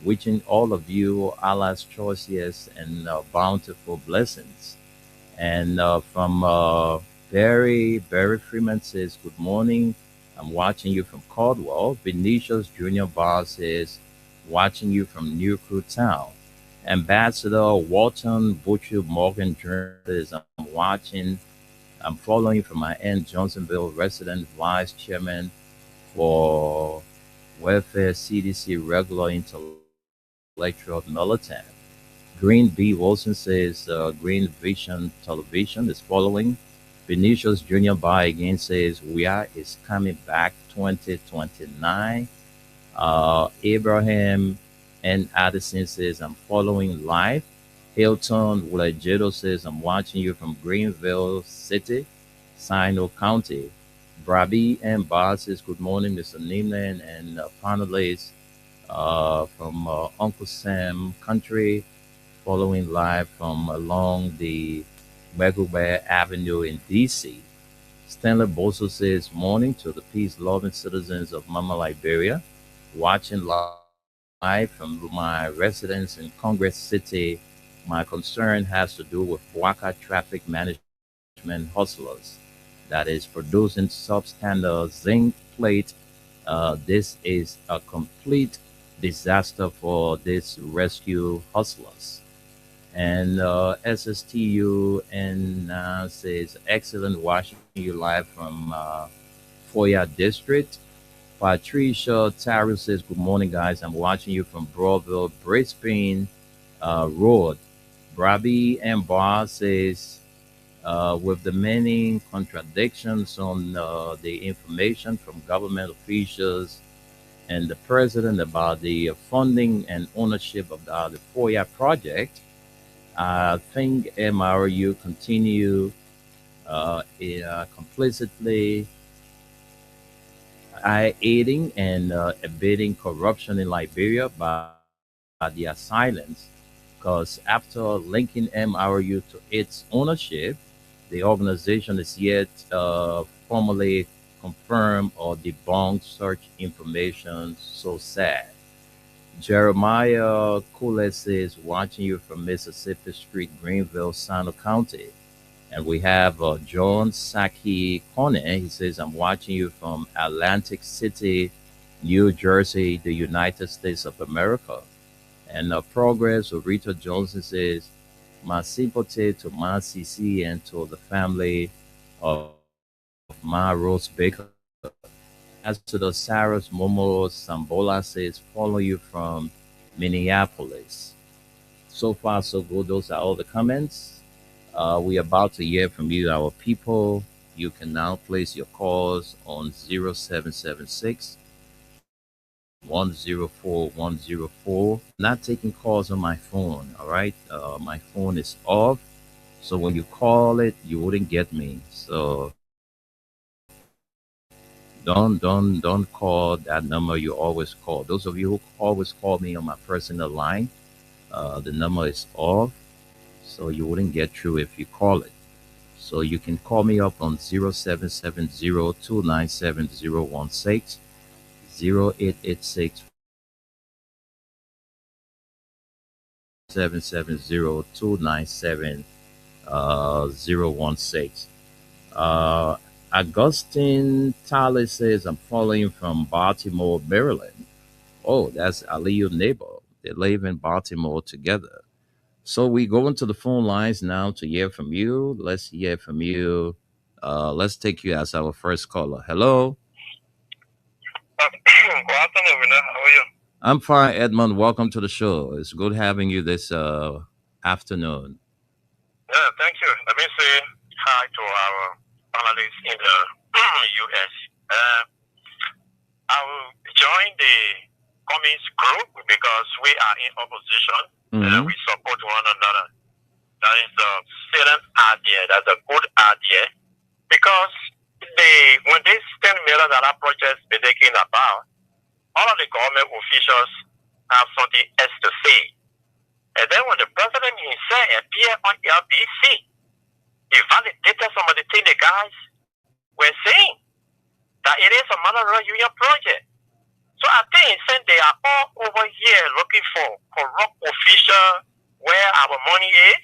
Speaker 7: Wishing all of you Allah's choicest and bountiful blessings. And from Barry Freeman says, good morning. I'm watching you from Caldwell. Vinicius Junior Bar says, watching you from New Crew Town. Ambassador Walton Butcher Morgan Jr. says, I'm following from my end, Johnsonville resident vice chairman for Welfare CDC regular intellectual militant. Green B. Wilson says Green Vision Television is following. Vinicius Jr. By again says we are is coming back 2029. Abraham and Addison says I'm following live. Hilton Wulajedo says I'm watching you from Greenville City, Sino County. Brabi and Bar says good morning, Mr. Nimlan and panelists from Uncle Sam Country, following live from along the Megaway Avenue in DC. Stanley Boso says morning to the peace-loving citizens of Mama Liberia, watching live from my residence in Congress City. My concern has to do with Waka traffic management hustlers that is producing substandard zinc plate. This is a complete disaster for these rescue hustlers. And SSTU and says excellent watching you live from Foya District. Patricia Taru says good morning guys. I'm watching you from Broadville, Brisbane Road. Brabi and Bar says with the many contradictions on the information from government officials and the president about the funding and ownership of the FOIA project, I think MRU continue complicitly aiding and abetting corruption in Liberia by their silence. Because after linking MRU to its ownership, the organization is yet formally confirm or debunk such information. So sad. Jeremiah Kules is watching you from Mississippi Street, Greenville, Sano County. And we have John Saki Kone. He says, I'm watching you from Atlantic City, New Jersey, the United States of America. And Progress of Rita Johnson says, my sympathy to my CC and to the family of my Rose Baker. As to the Saras Momo Sambola says, follow you from Minneapolis. So far, so good. Those are all the comments. We're about to hear from you, our people. You can now place your calls on 0776 104 104. Not taking calls on my phone. All right, my phone is off, so when you call it, you wouldn't get me. So don't call that number you always call. Those of you who always call me on my personal line, the number is off, so you wouldn't get through if you call it. So you can call me up on 0770 297 016, 0886 770 016. Augustine Talley says, I'm following from Baltimore, Maryland. Oh, that's Aliyu neighbor. They live in Baltimore together. So we go into the phone lines now to hear from you. Let's hear from you. Let's take you as our first caller. Hello.
Speaker 11: Good afternoon, Winner. How are you?
Speaker 7: I'm fine, Edmund. Welcome to the show. It's good having you this afternoon.
Speaker 11: Yeah, thank you. Let me say hi to our panelists in the U.S. I will join the Cummings group because we are in opposition. We support one another. That is a excellent idea. That's a good idea because when this $10 million project is taken about, all of the government officials have something else to say. And then when the president himself appeared on LBC, he validated some of the things the guys were saying, that it is a Monroe Union project. So I think since they are all over here looking for corrupt officials where our money is,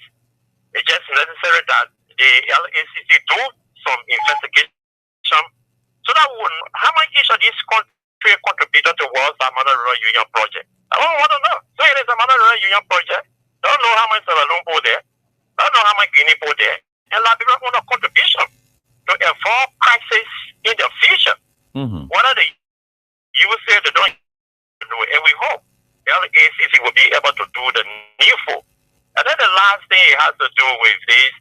Speaker 11: it's just necessary that the LACC do some investigation so that how much each of these countries contributed towards the Monroe Union project. I don't want to know. So it is a Monroe Union project. Don't know how much Sierra Leone there. Don't know how much Guinea there. And Liberia want a contribution to avoid crisis in the future. One of the you will say they don't do it, and we hope LACC will be able to do the needful. And then the last thing it has to do with this,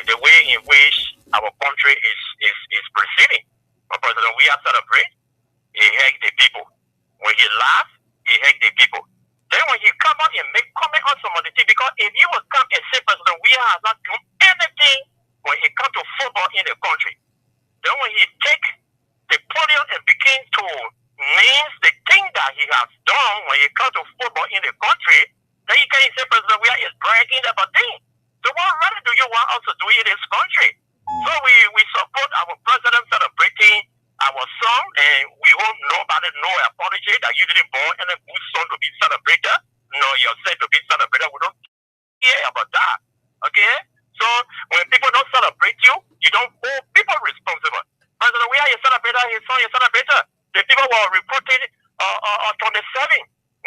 Speaker 11: the way in which our country is proceeding. For President, we are celebrate. He hate the people. When he laugh, he hate the people. Then when he come out and make comment on some of the things, because if you will come and say, President, we have not done anything when it comes to football in the country. Then when he take the podium and begin to name the thing that he has done when it comes to football in the country, then you can say, President, we are bragging about things. So what rather do you want us to do in this country? So we support our president celebrating our son, and we hope nobody no apology that you didn't born and a good son to be celebrated, nor yourself to be celebrated. We don't care about that. Okay? So when people don't celebrate you, you don't hold people responsible. President, we are your celebrator, his son, your celebrator. The people were reported on 27.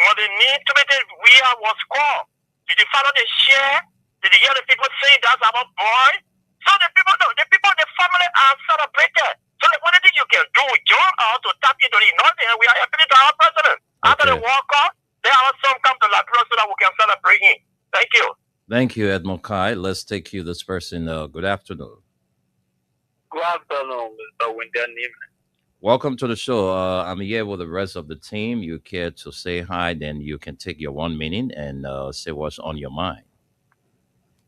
Speaker 11: When they need to make it, we was called. Did you follow the share? Did you hear the people saying that's our boy? So the people, the family are celebrated. So the only thing you can do, join out to tap into the north, and we are appealing to our president. After the walk off, then our son come to Liberia so that we can celebrate him. Thank you.
Speaker 7: Thank you, Edmond Kai. Let's take you this person. Good afternoon.
Speaker 11: Good afternoon, Mr. Winter Neiman.
Speaker 7: Welcome to the show. I'm here with the rest of the team. You care to say hi, then you can take your 1 minute and say what's on your mind.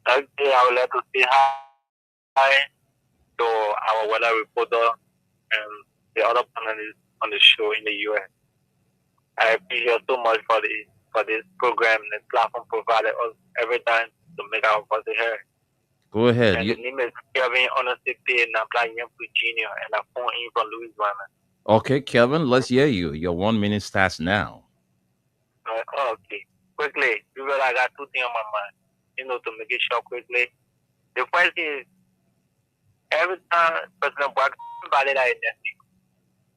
Speaker 11: Okay, I would like to say hi to our weather reporter and the other panelists on the show in the US. I appreciate so much for this program and platform provided us every time to make our voice heard.
Speaker 7: Go ahead.
Speaker 11: And the name is Kevin Honesty, and I'm playing Virginia, and I'm phoning in from Louisiana.
Speaker 7: Okay, Kevin, let's hear you. Your 1 minute starts now.
Speaker 11: Okay. Quickly, because I got two things on my mind, to make it short quickly. The first is, every time President Buhari valid identity,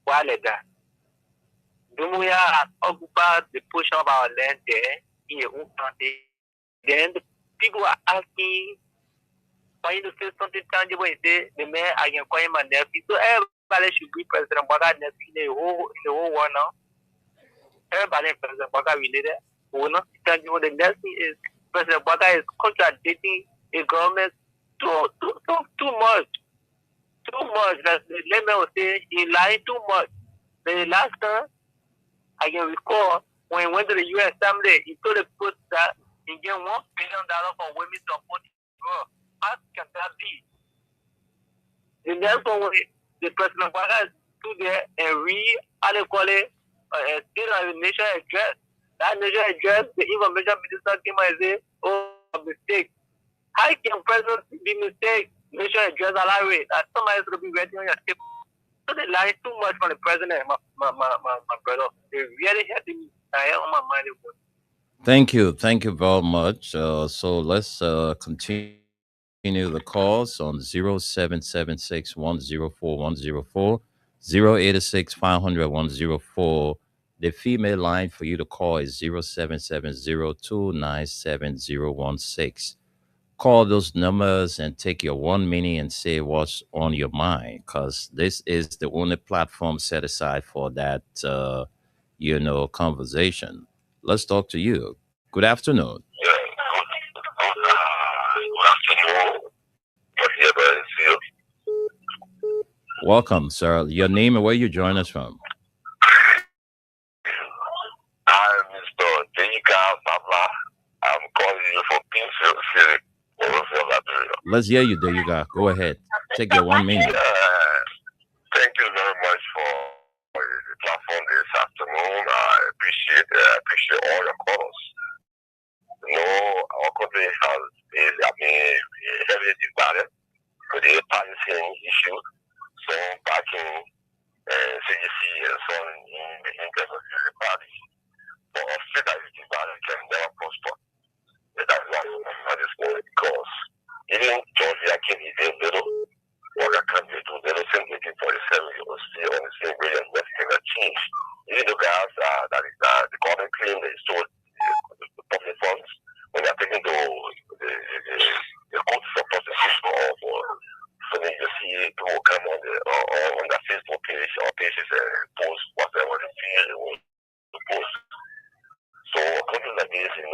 Speaker 11: while that, Dumbuya has occupied the portion of our land there, in your own country. Then the people are asking for you to say something tangible and say, the man, I can call him a nephew. So everybody should be President Buhari nephew in the whole world now. Everybody in President Buhari related. We will not see tangible. The next thing is President Buhari is contradicting a government too much. Too much. That the layman will say he lying too much. The last time I can recall when he went to the U.S. Assembly, he told the people that he get $1 billion for women support the world. How can that be? The next one, the President Obama stood there and read, how they call it, State of the Nation address. That nation address, the information minister came and said, oh, mistake. How can President be mistake? Nation address allowed that somebody's going to be ready on your table. So they lie too much from the president, my brother. They really had me. I had on my mind.
Speaker 7: Thank you. Thank you very much. So let's continue the calls on 0776 104 104, 086 500 104. The female line for you to call is 0770297016. Call those numbers and take your 1 minute and say what's on your mind, because this is the only platform set aside for that, conversation. Let's talk to you. Good afternoon. Welcome, sir. Your name and where you join us from?
Speaker 11: I'm Mr. Denika Babla. I'm calling you from Kingsfield City.
Speaker 7: Let's hear you, Denika. Go ahead. Take your 1 minute.
Speaker 11: Thank you very much for the platform this afternoon. I appreciate all your calls. Our country is heavily divided with the Palestinian issue. So backing CDC and so on in the interest of the parties. But a state that is divided can never prosper. That's why at this point, because even Georgia came in little, what I can do, they don't think 1847, it was still on the same way and nothing that changed. Even though guys, that is the government claim they stole the public funds when they're taking the court for prosecution of so then you see people come on the Facebook page or pages and post whatever they feel they want to post. So a country like this, the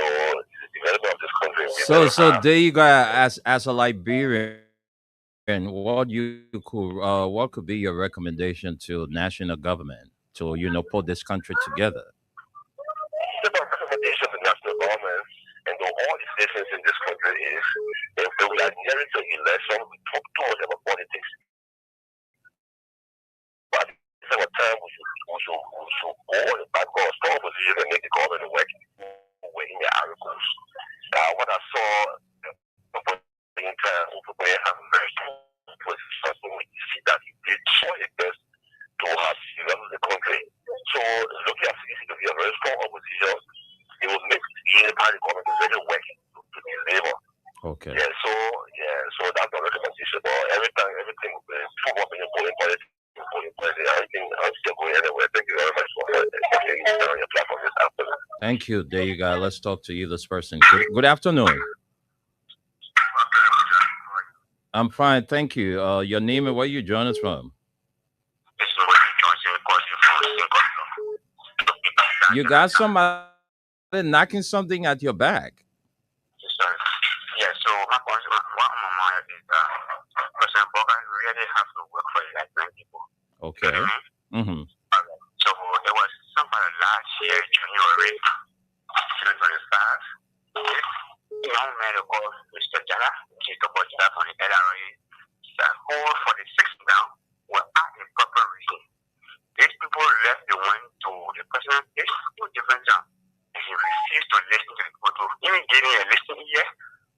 Speaker 11: development of this country.
Speaker 7: So there you go. As a Liberian, what could be your recommendation to national government to put this country together?
Speaker 11: The recommendation to national government and to all the citizens in this country is if we are nearing to election, we talk too much about politics. But at the time we should go on the back of strong position and make the government work in the articles. What I saw in time we have very strong position, we see that he did try his best to have developed the country. So looking at CDC to be a very strong opposition, it will make the party government really work to deliver.
Speaker 7: Okay.
Speaker 11: So that's the recommendation. But everything will be too much in politics. Thank you very much for your platform this afternoon.
Speaker 7: Thank you. There you go. Let's talk to you, this person. Good afternoon. I'm fine, thank you. Your name and where you join us from? You got somebody knocking something at your back.
Speaker 11: Yeah, so my question, what my mind is President Boga really have to work for the Liberian people.
Speaker 7: Okay. Mm-hmm.
Speaker 11: So there was somebody last year, January 2025. This young man called Mr. Jala, Jacob Jala from the LRA, said, hold for the 6th down without a proper reason. These people left the one to the president. There's two different jobs. And he refused to listen to the people, to even giving a listening ear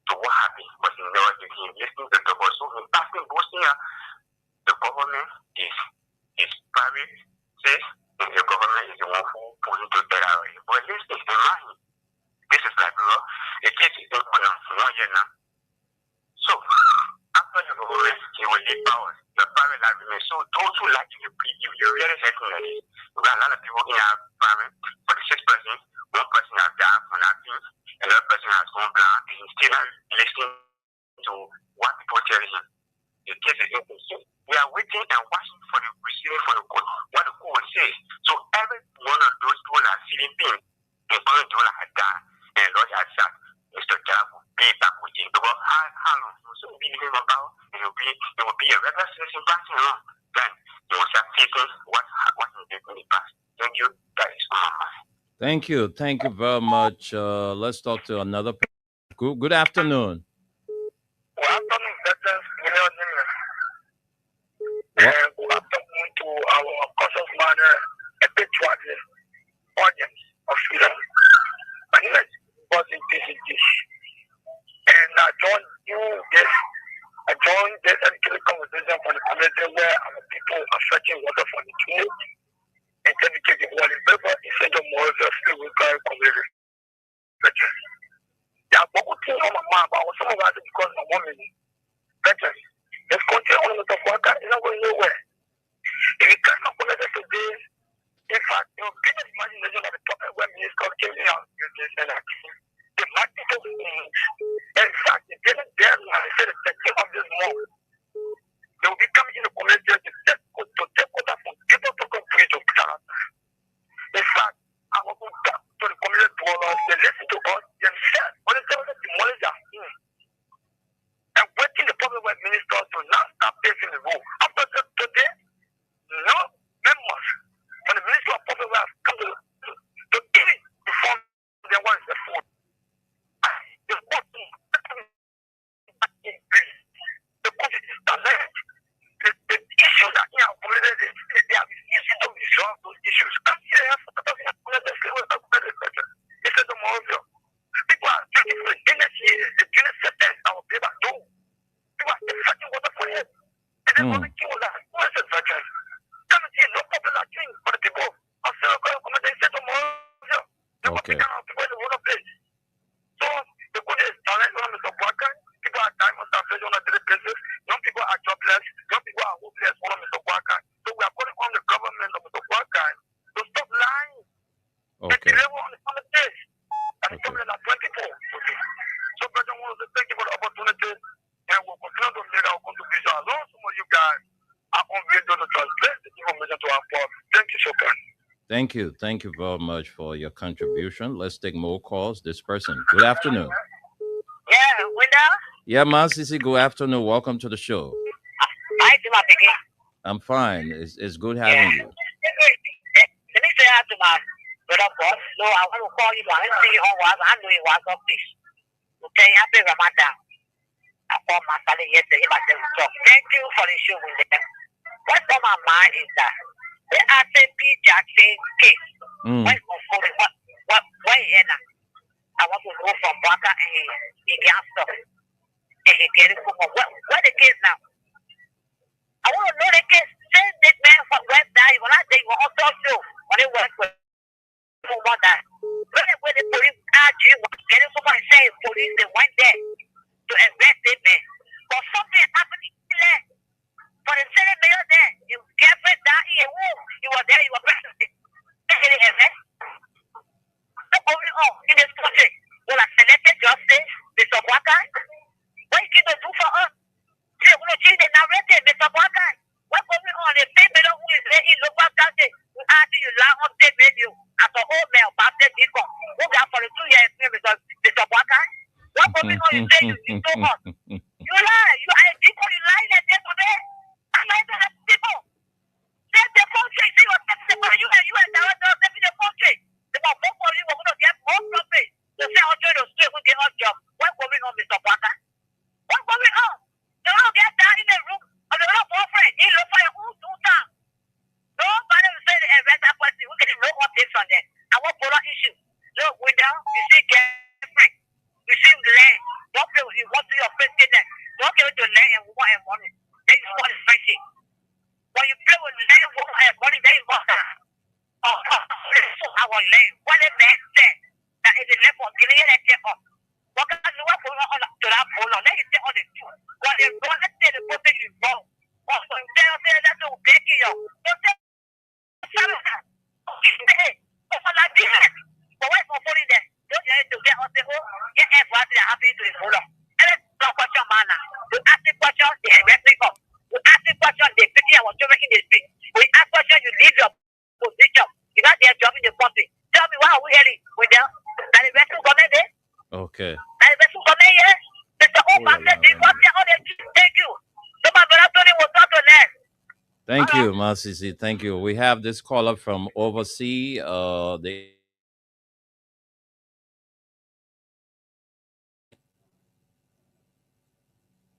Speaker 11: to what happened, but he never did. He listened to the people. So in passing, boasting the government is private, says, and the government is the one who put into the LRA. But listen, in mind, this is like, it takes it for 1 year now. So, after the government, he will leave power. The private life remains. So, those who like you, you're really hating at it. We got a lot of people in our private, 46 persons, one person has died from that thing, another person has gone blind, and he's still not listening to what people tell him. The case is inconsistent. We are waiting and watching for the receiving for the court, what the court will say. So, every one of those people are feeling pain, including the one that had died, and the Lord has said, Mr. Jab will pay back with him. Because how long? So, we give him about, it will be a regular citizen passing along. Then, They will settle what he did in the past. Thank you. That is my mind.
Speaker 7: Thank you. Thank you very much. Let's talk to another person. Good afternoon.
Speaker 11: Good afternoon, veterans. Good afternoon to our conscious manner, habitually audience of freedom. My name is Bossy Dish. And I joined this educated conversation for the community where our people are fetching water from the tool and dedicating water river instead of more of the physical community. There are beaucoup de choses on my mind, but I was so glad because my woman veterans. Let's continue on with the work. It's not going nowhere. If you can't connect us today, in fact, you know, can you imagine that the top web minister came out with this and that? The practical things, in fact, they didn't dare lie. They said the king of this month. They will be coming in the community to take water from people to complete to character. In fact, I will go back to the community dwellers. They listen to us themselves. When they tell us to demolish their home. And waiting the public work minister to now start pacing the road. After today, no members from the Ministry of Public Works come to eat it before they want the food. The country is direct. The issues that in our community, they are refusing to resolve those issues. This is the more people are drinking for the energy, the junior sentence, our people do. People are fucking water for it. And then when we kill that, what is it, veterans? Come and see, no problem at all for the people. I'm still going to come and say tomorrow.
Speaker 7: Okay.
Speaker 11: So, the good is talent on the worker. People are dying of starvation on a daily basis. Young people are jobless. Young people are hopeless on the worker. So, we are calling on the government of the worker to stop lying.
Speaker 7: Okay.
Speaker 11: And deliver on the promises. And the government are 24. Okay. So, President, I want to thank you for the opportunity. And we'll continue to make our contribution. As long as some of you guys are convinced to translate the information to our part. Thank you so much.
Speaker 7: Thank you. Thank you very much for your contribution. Let's take more calls. This person. Good afternoon.
Speaker 12: Yeah, window.
Speaker 7: Yeah, Masisi, good afternoon. Welcome to the show.
Speaker 12: Hi, to my picking.
Speaker 7: I'm fine. It's good having you.
Speaker 12: Let me say hi to my brother boss. So I want to call you. I didn't see you on was. I knew you was on this. Okay, happy Ramadan. I called my son yesterday. Thank you for the show with them. What's on my mind is that the RCP Jackson case. What is I want to know from Baka and he can't stop. And he get it from what the case now? I want to know the case. Send this man from West Side. When I say you want to show when they work with that. When the police RG was getting somebody saying police they went there to arrest this man. But something happened there. For the Senate mayor there, his girlfriend down here, he was there, he was present. Taking the arrest. What's going on in this country? Will I selected justice, Mr. Waka? What you going to do for us? They want to change the narrative, Mr. Waka. What's going on? The same mayor who is there in local county, who asked you lie on the radio as an old man about the people who got for the 2 years, Mr. Waka? What's going on? You say you so much. You lie. You are a people, you lie like that today. I'm not even have people. Save the country. See what you and director of the country. The more you are going to get more profit. The say how to stay with the odd job. What's going on, Mr. Walker? What's going on? They don't get down in the room. And they don't boyfriend. They look for your own time. Nobody will say the event happened. We get no updates on that. I want follow issue. Look, we down. You see girlfriend. You see land. Don't play with you. Want to your friend in there. Don't give it to land and woman and money. They just want to fight it. When you play with land, woman and money, they want that. Our land. What a man said. That is the level of getting that check up. What can you work on to that pole? Let it say on the two. What they want to say the person is wrong. Also, they don't say that to get you. Don't say something. Okay, what's like this? But what's for putting there? Don't you to get on the whole? Get everybody that happens to the pole. And let's talk about your man. We ask the question, they arrest me up. We ask the question, they pity our children in the street. We ask question, you leave your position. You got their job in the country. Tell me why are we hearing with them? That the rest will come in there?
Speaker 7: Okay.
Speaker 12: That the rest will come in here? Mr. Oba said, thank you. So my brother Tony will talk to them.
Speaker 7: Thank you, Masisi. Thank you. We have this caller from overseas.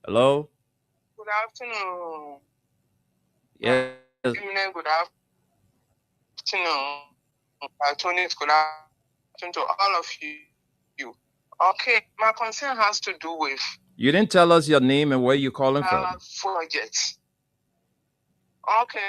Speaker 7: Hello.
Speaker 13: Good afternoon.
Speaker 7: Yes.
Speaker 13: Evening, good afternoon. Tony, good afternoon to all of you. Okay, my concern has to do with
Speaker 7: You didn't tell us your name and where you're calling from.
Speaker 13: projects. Okay.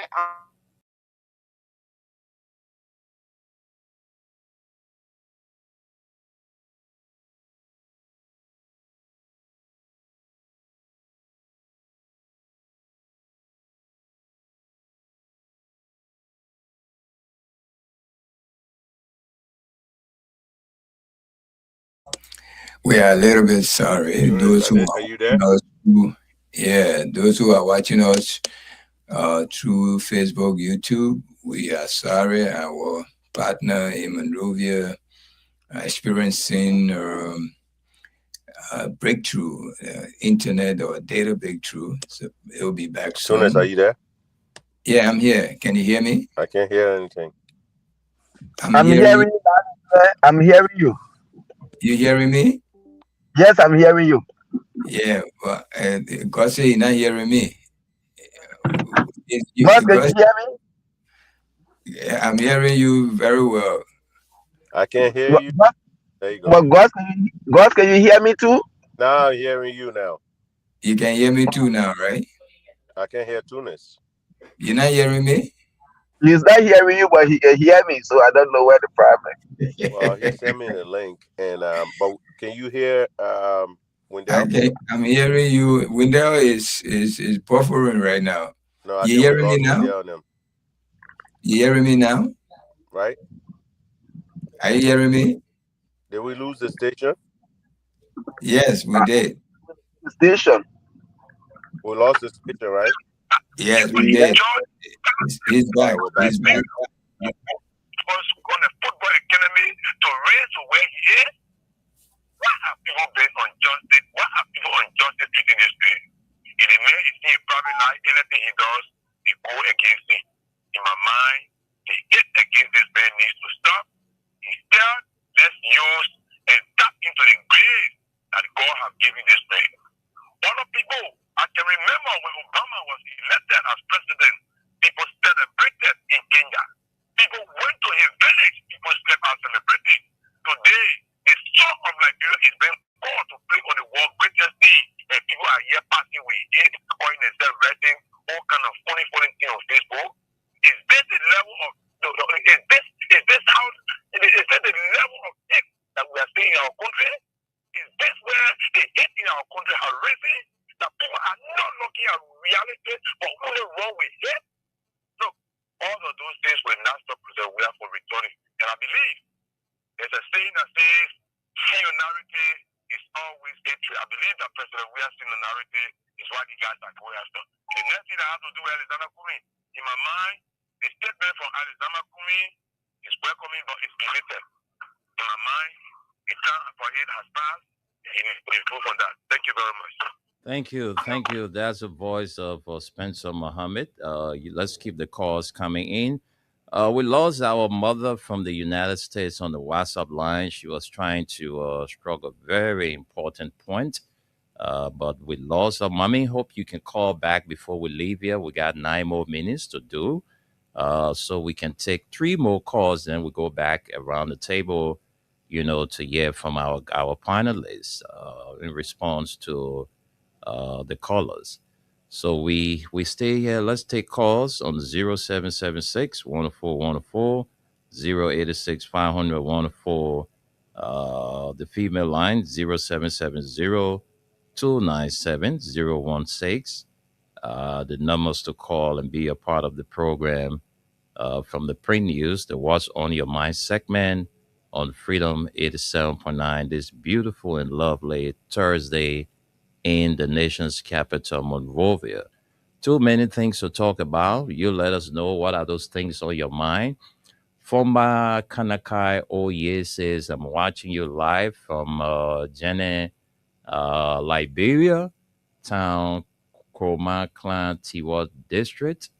Speaker 8: We are a little bit sorry. Those who
Speaker 10: Are you there?
Speaker 8: those who are watching us through Facebook, YouTube, we are sorry. Our partner in Monrovia experiencing breakthrough, internet or data breakthrough. So it'll be back soon.
Speaker 10: Tunis, are you there?
Speaker 8: Yeah, I'm here. Can you hear me?
Speaker 10: I can't hear anything.
Speaker 9: I'm hearing you. I'm hearing you.
Speaker 8: You hearing me?
Speaker 9: Yes, I'm hearing you.
Speaker 8: Yeah, well, God say you're not hearing me.
Speaker 9: God, can you hear me?
Speaker 8: Yeah, I'm hearing you very well.
Speaker 10: I can't hear you. There you go.
Speaker 9: But God, can you hear me too?
Speaker 10: Now I'm hearing you now.
Speaker 8: You can hear me too now, right?
Speaker 10: I can't hear Tunis.
Speaker 8: You're not hearing me?
Speaker 9: He's not hearing you, but he can hear me, so I don't know where the problem is.
Speaker 10: Well, he sent me the link, and but can you hear Wendell?
Speaker 8: I'm hearing you. Wendell is buffering right now.
Speaker 10: No, I
Speaker 8: you
Speaker 10: think
Speaker 8: hearing
Speaker 10: we
Speaker 8: me
Speaker 10: lost
Speaker 8: now?
Speaker 10: Wendell and them,
Speaker 8: You hearing me now?
Speaker 10: right?
Speaker 8: Are you hearing me?
Speaker 10: Did we lose the station?
Speaker 8: Yes, we did.
Speaker 9: The station.
Speaker 10: We lost the station, right?
Speaker 8: Yes, we did. He's back. He's back.
Speaker 11: Was on a football academy to raise to where he is. Why are people based on justice? Why are people on justice treating this thing? If the man is in a private life, anything he does, they go against him. In my mind, the hate against this man needs to stop. Instead, let's use and tap into the grace that God has given this man. Other people, I can remember when Obama was elected as president, people celebrated in Kenya. People went to his village, people slept out celebrating. Today, the song of Liberia is being called to play on the world greatest stage, and people are here passing with it, calling themselves writing all kind of funny things on Facebook. Is this the level of is this the level of hate that we are seeing in our country? Is this where the hate in our country has risen? That people are not looking at reality, but only wrong with hate? Look, all of those things will not stop us we are for returning. And I believe there's a saying that says seniority is always hatred. I believe that President William's seniority is what the guys are going after. The next thing I have to do with Alexander Kumi, in my mind, the statement from Alexander Kumi is welcoming but it's limited. In my mind, the time for it has passed. He needs to improve on that. Thank you very much.
Speaker 7: Thank you. Thank you. That's the voice of Spencer Mohammed. Let's keep the calls coming in. We lost our mother from the United States on the WhatsApp line. She was trying to stroke a very important point, but we lost her. Mommy, hope you can call back before we leave here. We got 9 more minutes to do, so we can take 3 more calls. Then we go back around the table, to hear from our panelists in response to the callers. So we stay here. Let's take calls on 0776 104 104, 086 500 104. The female line 0770 297 016. The numbers to call and be a part of the program from the print news, the What's on Your Mind segment on Freedom 87.9 this beautiful and lovely Thursday in the nation's capital, Monrovia. Too many things to talk about. You let us know what are those things on your mind. Fomba Kanakai Oye says, I'm watching you live from Jene, Liberia, town Kroma Clan Tiwa district.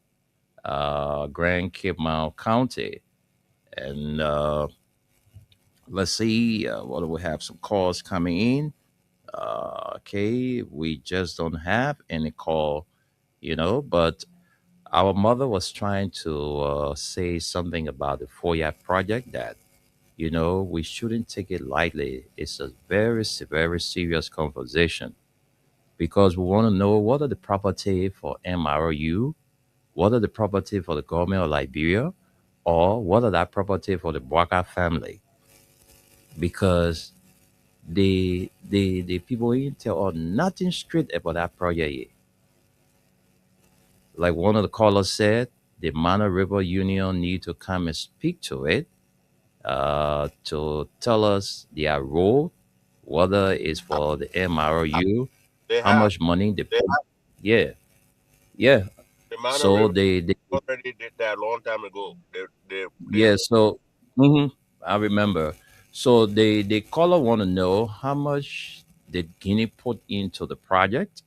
Speaker 7: Grand Cape Mount County. And let's see, what do we have? Some calls coming in. Okay, we just don't have any call, but our mother was trying to say something about the FOIA project that, we shouldn't take it lightly. It's a very serious conversation because we want to know what are the property for MRU, what are the property for the government of Liberia, or what are that property for the Bwaka family. Because the people in tell us nothing straight about that project yet. Like one of the callers said, the Mana River Union need to come and speak to it to tell us their role, whether it's for the MRU,
Speaker 10: They
Speaker 7: how
Speaker 10: have.
Speaker 7: much money they
Speaker 10: They
Speaker 7: put.
Speaker 10: have.
Speaker 7: Yeah, yeah.
Speaker 10: The Mana
Speaker 7: So
Speaker 10: River
Speaker 7: they
Speaker 10: already did that a long time ago. They
Speaker 7: yeah. So I remember. So the caller want to know how much did Guinea put into the project,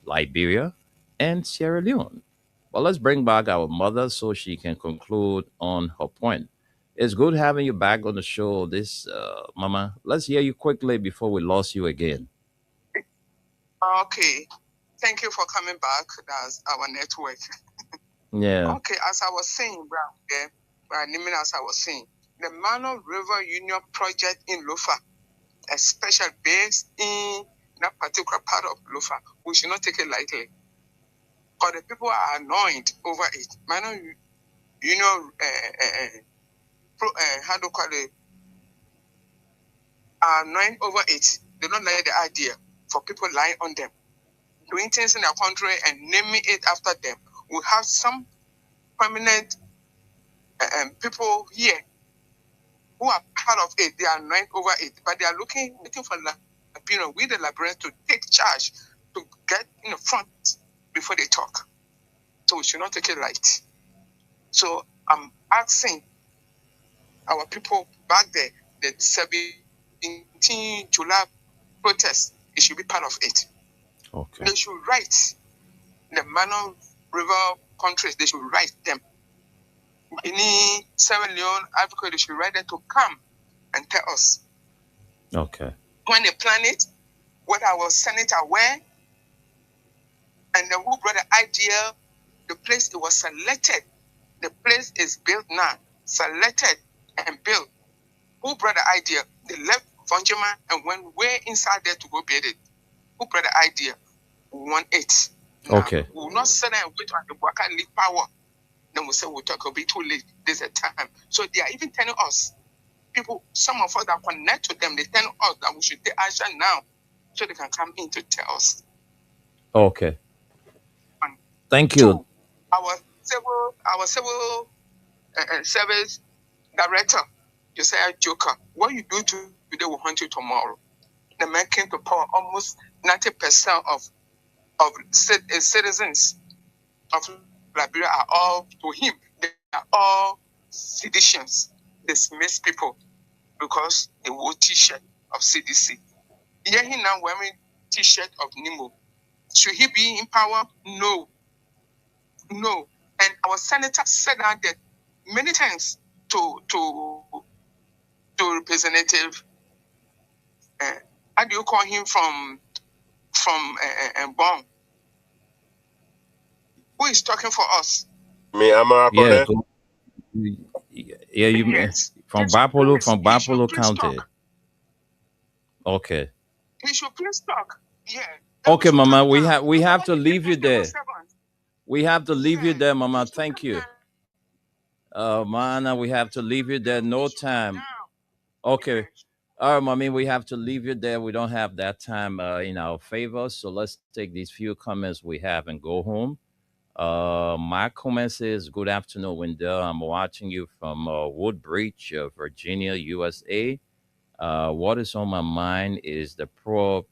Speaker 7: Liberia, and Sierra Leone. But let's bring back our mother so she can conclude on her point. It's good having you back on the show, this Mama. Let's hear you quickly before we lost you again.
Speaker 13: Okay. Thank you for coming back. That's our network.
Speaker 7: Yeah.
Speaker 13: Okay, as I was saying, as I was saying, the Mano River Union project in Lofa, a special base in that particular part of Lofa, we should not take it lightly. Because the people are annoyed over it. Mano Union, how do you call it? Are annoyed over it. They don't like the idea for people lying on them, doing things in their country and naming it after them. We have some prominent people here who are part of it. They are annoyed over it, but they are waiting for we the Liberians to take charge, to get in the front before they talk. So we should not take it light. So I'm asking our people back there, the 17 July protest, it should be part of it.
Speaker 7: Okay.
Speaker 13: They should write the Mano River countries, they should write them. Guinea, Sierra Leone, Africa, they should write them to come and tell us.
Speaker 7: Okay.
Speaker 13: When they plan it, what our senator where, and then who brought the idea, the place it was selected, the place is built now, selected and built. Who brought the idea? They left Vonjima and went way inside there to go build it. Who brought the idea? We want it. Now,
Speaker 7: Okay.
Speaker 13: we will not sit there and wait on the Bwaka league power. Then we say we'll talk a bit too late. There's a time. So they are even telling us, people, some of us that connect to them, they tell us that we should take action now so they can come in to tell us.
Speaker 7: Okay.
Speaker 13: And
Speaker 7: Thank you.
Speaker 13: our civil service director, Josiah Joker, what you do today will haunt you tomorrow. The man came to power, almost 90% of citizens of Liberia are all to him. They are all seditions, dismissed people because they wore T-shirt of CDC. Here he now wearing T-shirt of NIMO. Should he be in power? No. No. And our senator said that many times to Representative, how do you call him from Bon? Who is talking for us?
Speaker 10: Me, Amara
Speaker 7: Yeah.
Speaker 10: Kone.
Speaker 7: Yeah. You
Speaker 13: Yes.
Speaker 7: from
Speaker 13: He should
Speaker 7: Bapolo,
Speaker 13: please-
Speaker 7: from
Speaker 13: he should
Speaker 7: Bapolo
Speaker 13: please
Speaker 7: County.
Speaker 13: talk.
Speaker 7: Okay.
Speaker 13: He should please talk. Yeah.
Speaker 7: Okay,
Speaker 13: should
Speaker 7: Mama.
Speaker 13: talk
Speaker 7: We
Speaker 13: now.
Speaker 7: have we have to
Speaker 13: Only
Speaker 7: leave you
Speaker 13: people
Speaker 7: there.
Speaker 13: servants.
Speaker 7: We have to leave you
Speaker 13: Yeah.
Speaker 7: there, Mama.
Speaker 13: He should
Speaker 7: Thank
Speaker 13: come
Speaker 7: you.
Speaker 13: now.
Speaker 7: Mana, we have to leave you there. No
Speaker 13: He should come
Speaker 7: time.
Speaker 13: now.
Speaker 7: Okay.
Speaker 13: Yes.
Speaker 7: All right, Mommy, we have to leave you there. We don't have that time in our favor. So let's take these few comments we have and go home. My comments is good afternoon, Wendell. I'm watching you from Woodbridge, Virginia, USA. What is on my mind is the probe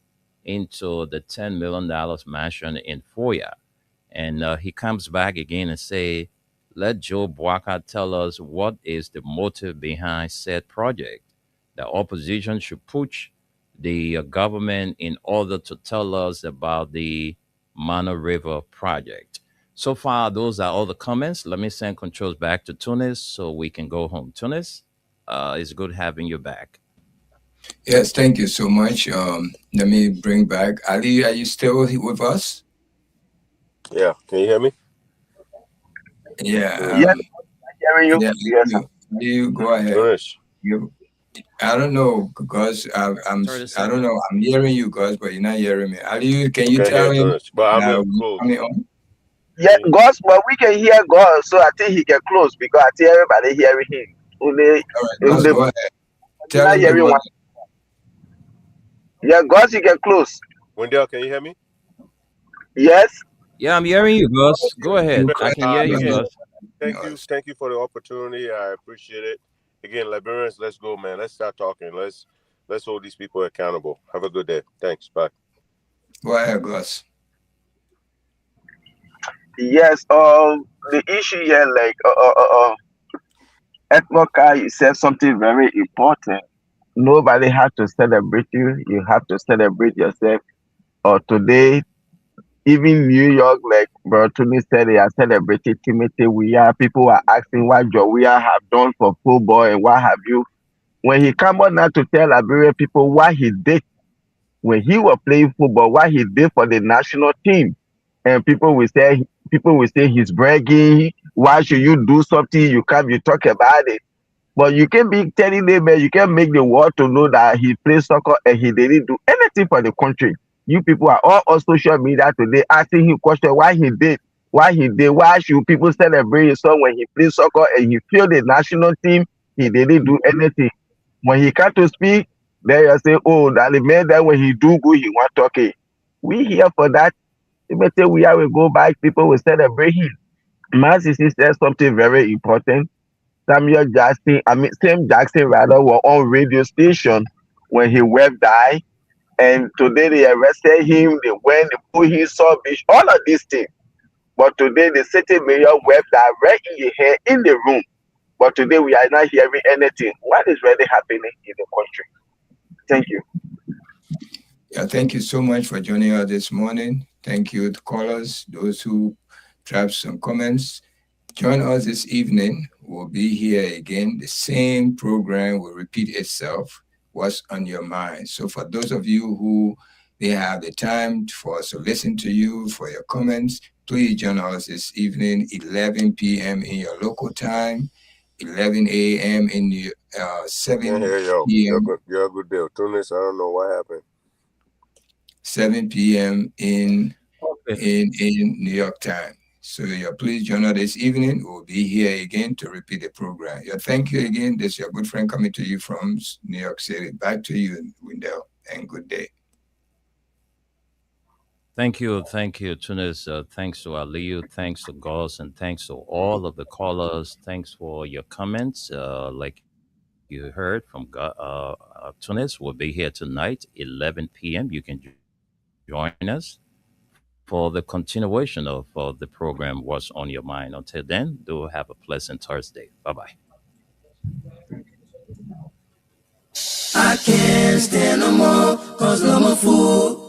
Speaker 7: into the $10 million mansion in Foya. And he comes back again and say, let Joe Bwaka tell us what is the motive behind said project. The opposition should push the government in order to tell us about the Mana River project. So far, those are all the comments. Let me send controls back to Tunis so we can go home. Tunis, it's good having you back.
Speaker 8: Yes, thank you so much. Let me bring back Ali. Are you still with us?
Speaker 10: Yeah, can you hear me?
Speaker 8: Yeah.
Speaker 9: Yes, hearing you.
Speaker 8: Yeah,
Speaker 9: Yes, sir.
Speaker 8: you go ahead.
Speaker 10: Finish.
Speaker 8: I don't know because I don't know. I'm hearing you guys, but you're not hearing me. Ali, can you
Speaker 10: Can
Speaker 8: tell
Speaker 10: hear
Speaker 8: him?
Speaker 10: Tunis, but I'm in
Speaker 8: Now,
Speaker 10: close.
Speaker 8: coming on?
Speaker 9: Yeah, God, but we can hear God, so I think he can close because I think everybody hearing him. Only,
Speaker 8: All right, let's go ahead. Tell
Speaker 9: not
Speaker 8: him the
Speaker 9: hearing
Speaker 8: word.
Speaker 9: one. Yeah, God, you can close.
Speaker 10: Wendell, can you hear me?
Speaker 9: Yes.
Speaker 7: Yeah, I'm hearing you, Gus. Go ahead. I can hear you,
Speaker 10: Again,
Speaker 7: Gus.
Speaker 10: thank you for the opportunity. I appreciate it. Again, Liberians, let's go, man. Let's start talking. Let's hold these people accountable. Have a good day. Thanks. Bye.
Speaker 8: Go ahead, Gus.
Speaker 9: Yes. The issue here, like, Etmoka, you said something very important. Nobody has to celebrate you. You have to celebrate yourself. Or today, even New York, like Bro Tony said, they are celebrating Timothy Weah. People are asking what Joe Weah have done for football and what have you. When he come out now to tell Liberian people what he did when he was playing football, what he did for the national team, and people will say he's bragging. Why should you do something? You talk about it. But you can be telling them, you can make the world to know that he plays soccer and he didn't do anything for the country. You people are all on social media today asking him question why he did. Why should people celebrate his son when he plays soccer and he failed the national team? He didn't do anything. When he come to speak, then you say, oh, that the man that when he do good, he want talking. We here for that. Even we will go back, people will celebrate him. Massey said something very important. Samuel Jackson, Sam Jackson rather, were on radio station when he wife died. And today they arrested him, they went, they put him on beach, all of these things. But today the city mayor wife died right in the room. But today we are not hearing anything. What is really happening in the country? Thank you.
Speaker 8: Yeah, thank you so much for joining us this morning. Thank you to callers, those who dropped some comments. Join us this evening. We'll be here again. The same program will repeat itself. What's on your mind? So for those of you who they have the time for us to listen to you for your comments, please join us this evening, 11 p.m. in your local time, 11 a.m. in the 7 p.m.
Speaker 10: You're a good deal. Tunis, I don't know what happened.
Speaker 8: 7 p.m. in New York time. So please join us this evening. We'll be here again to repeat the program. Thank you again. This is your good friend coming to you from New York City. Back to you, Wendell, and good day.
Speaker 7: Thank you, Tunis. Thanks to Aliyu, thanks to Gus, and thanks to all of the callers. Thanks for your comments. Like you heard from Tunis, we'll be here tonight, 11 p.m. You can join us for the continuation of the program, What's on Your Mind. Until then, do have a pleasant Thursday. Bye-bye.
Speaker 1: I can't stand no more, cause no more food.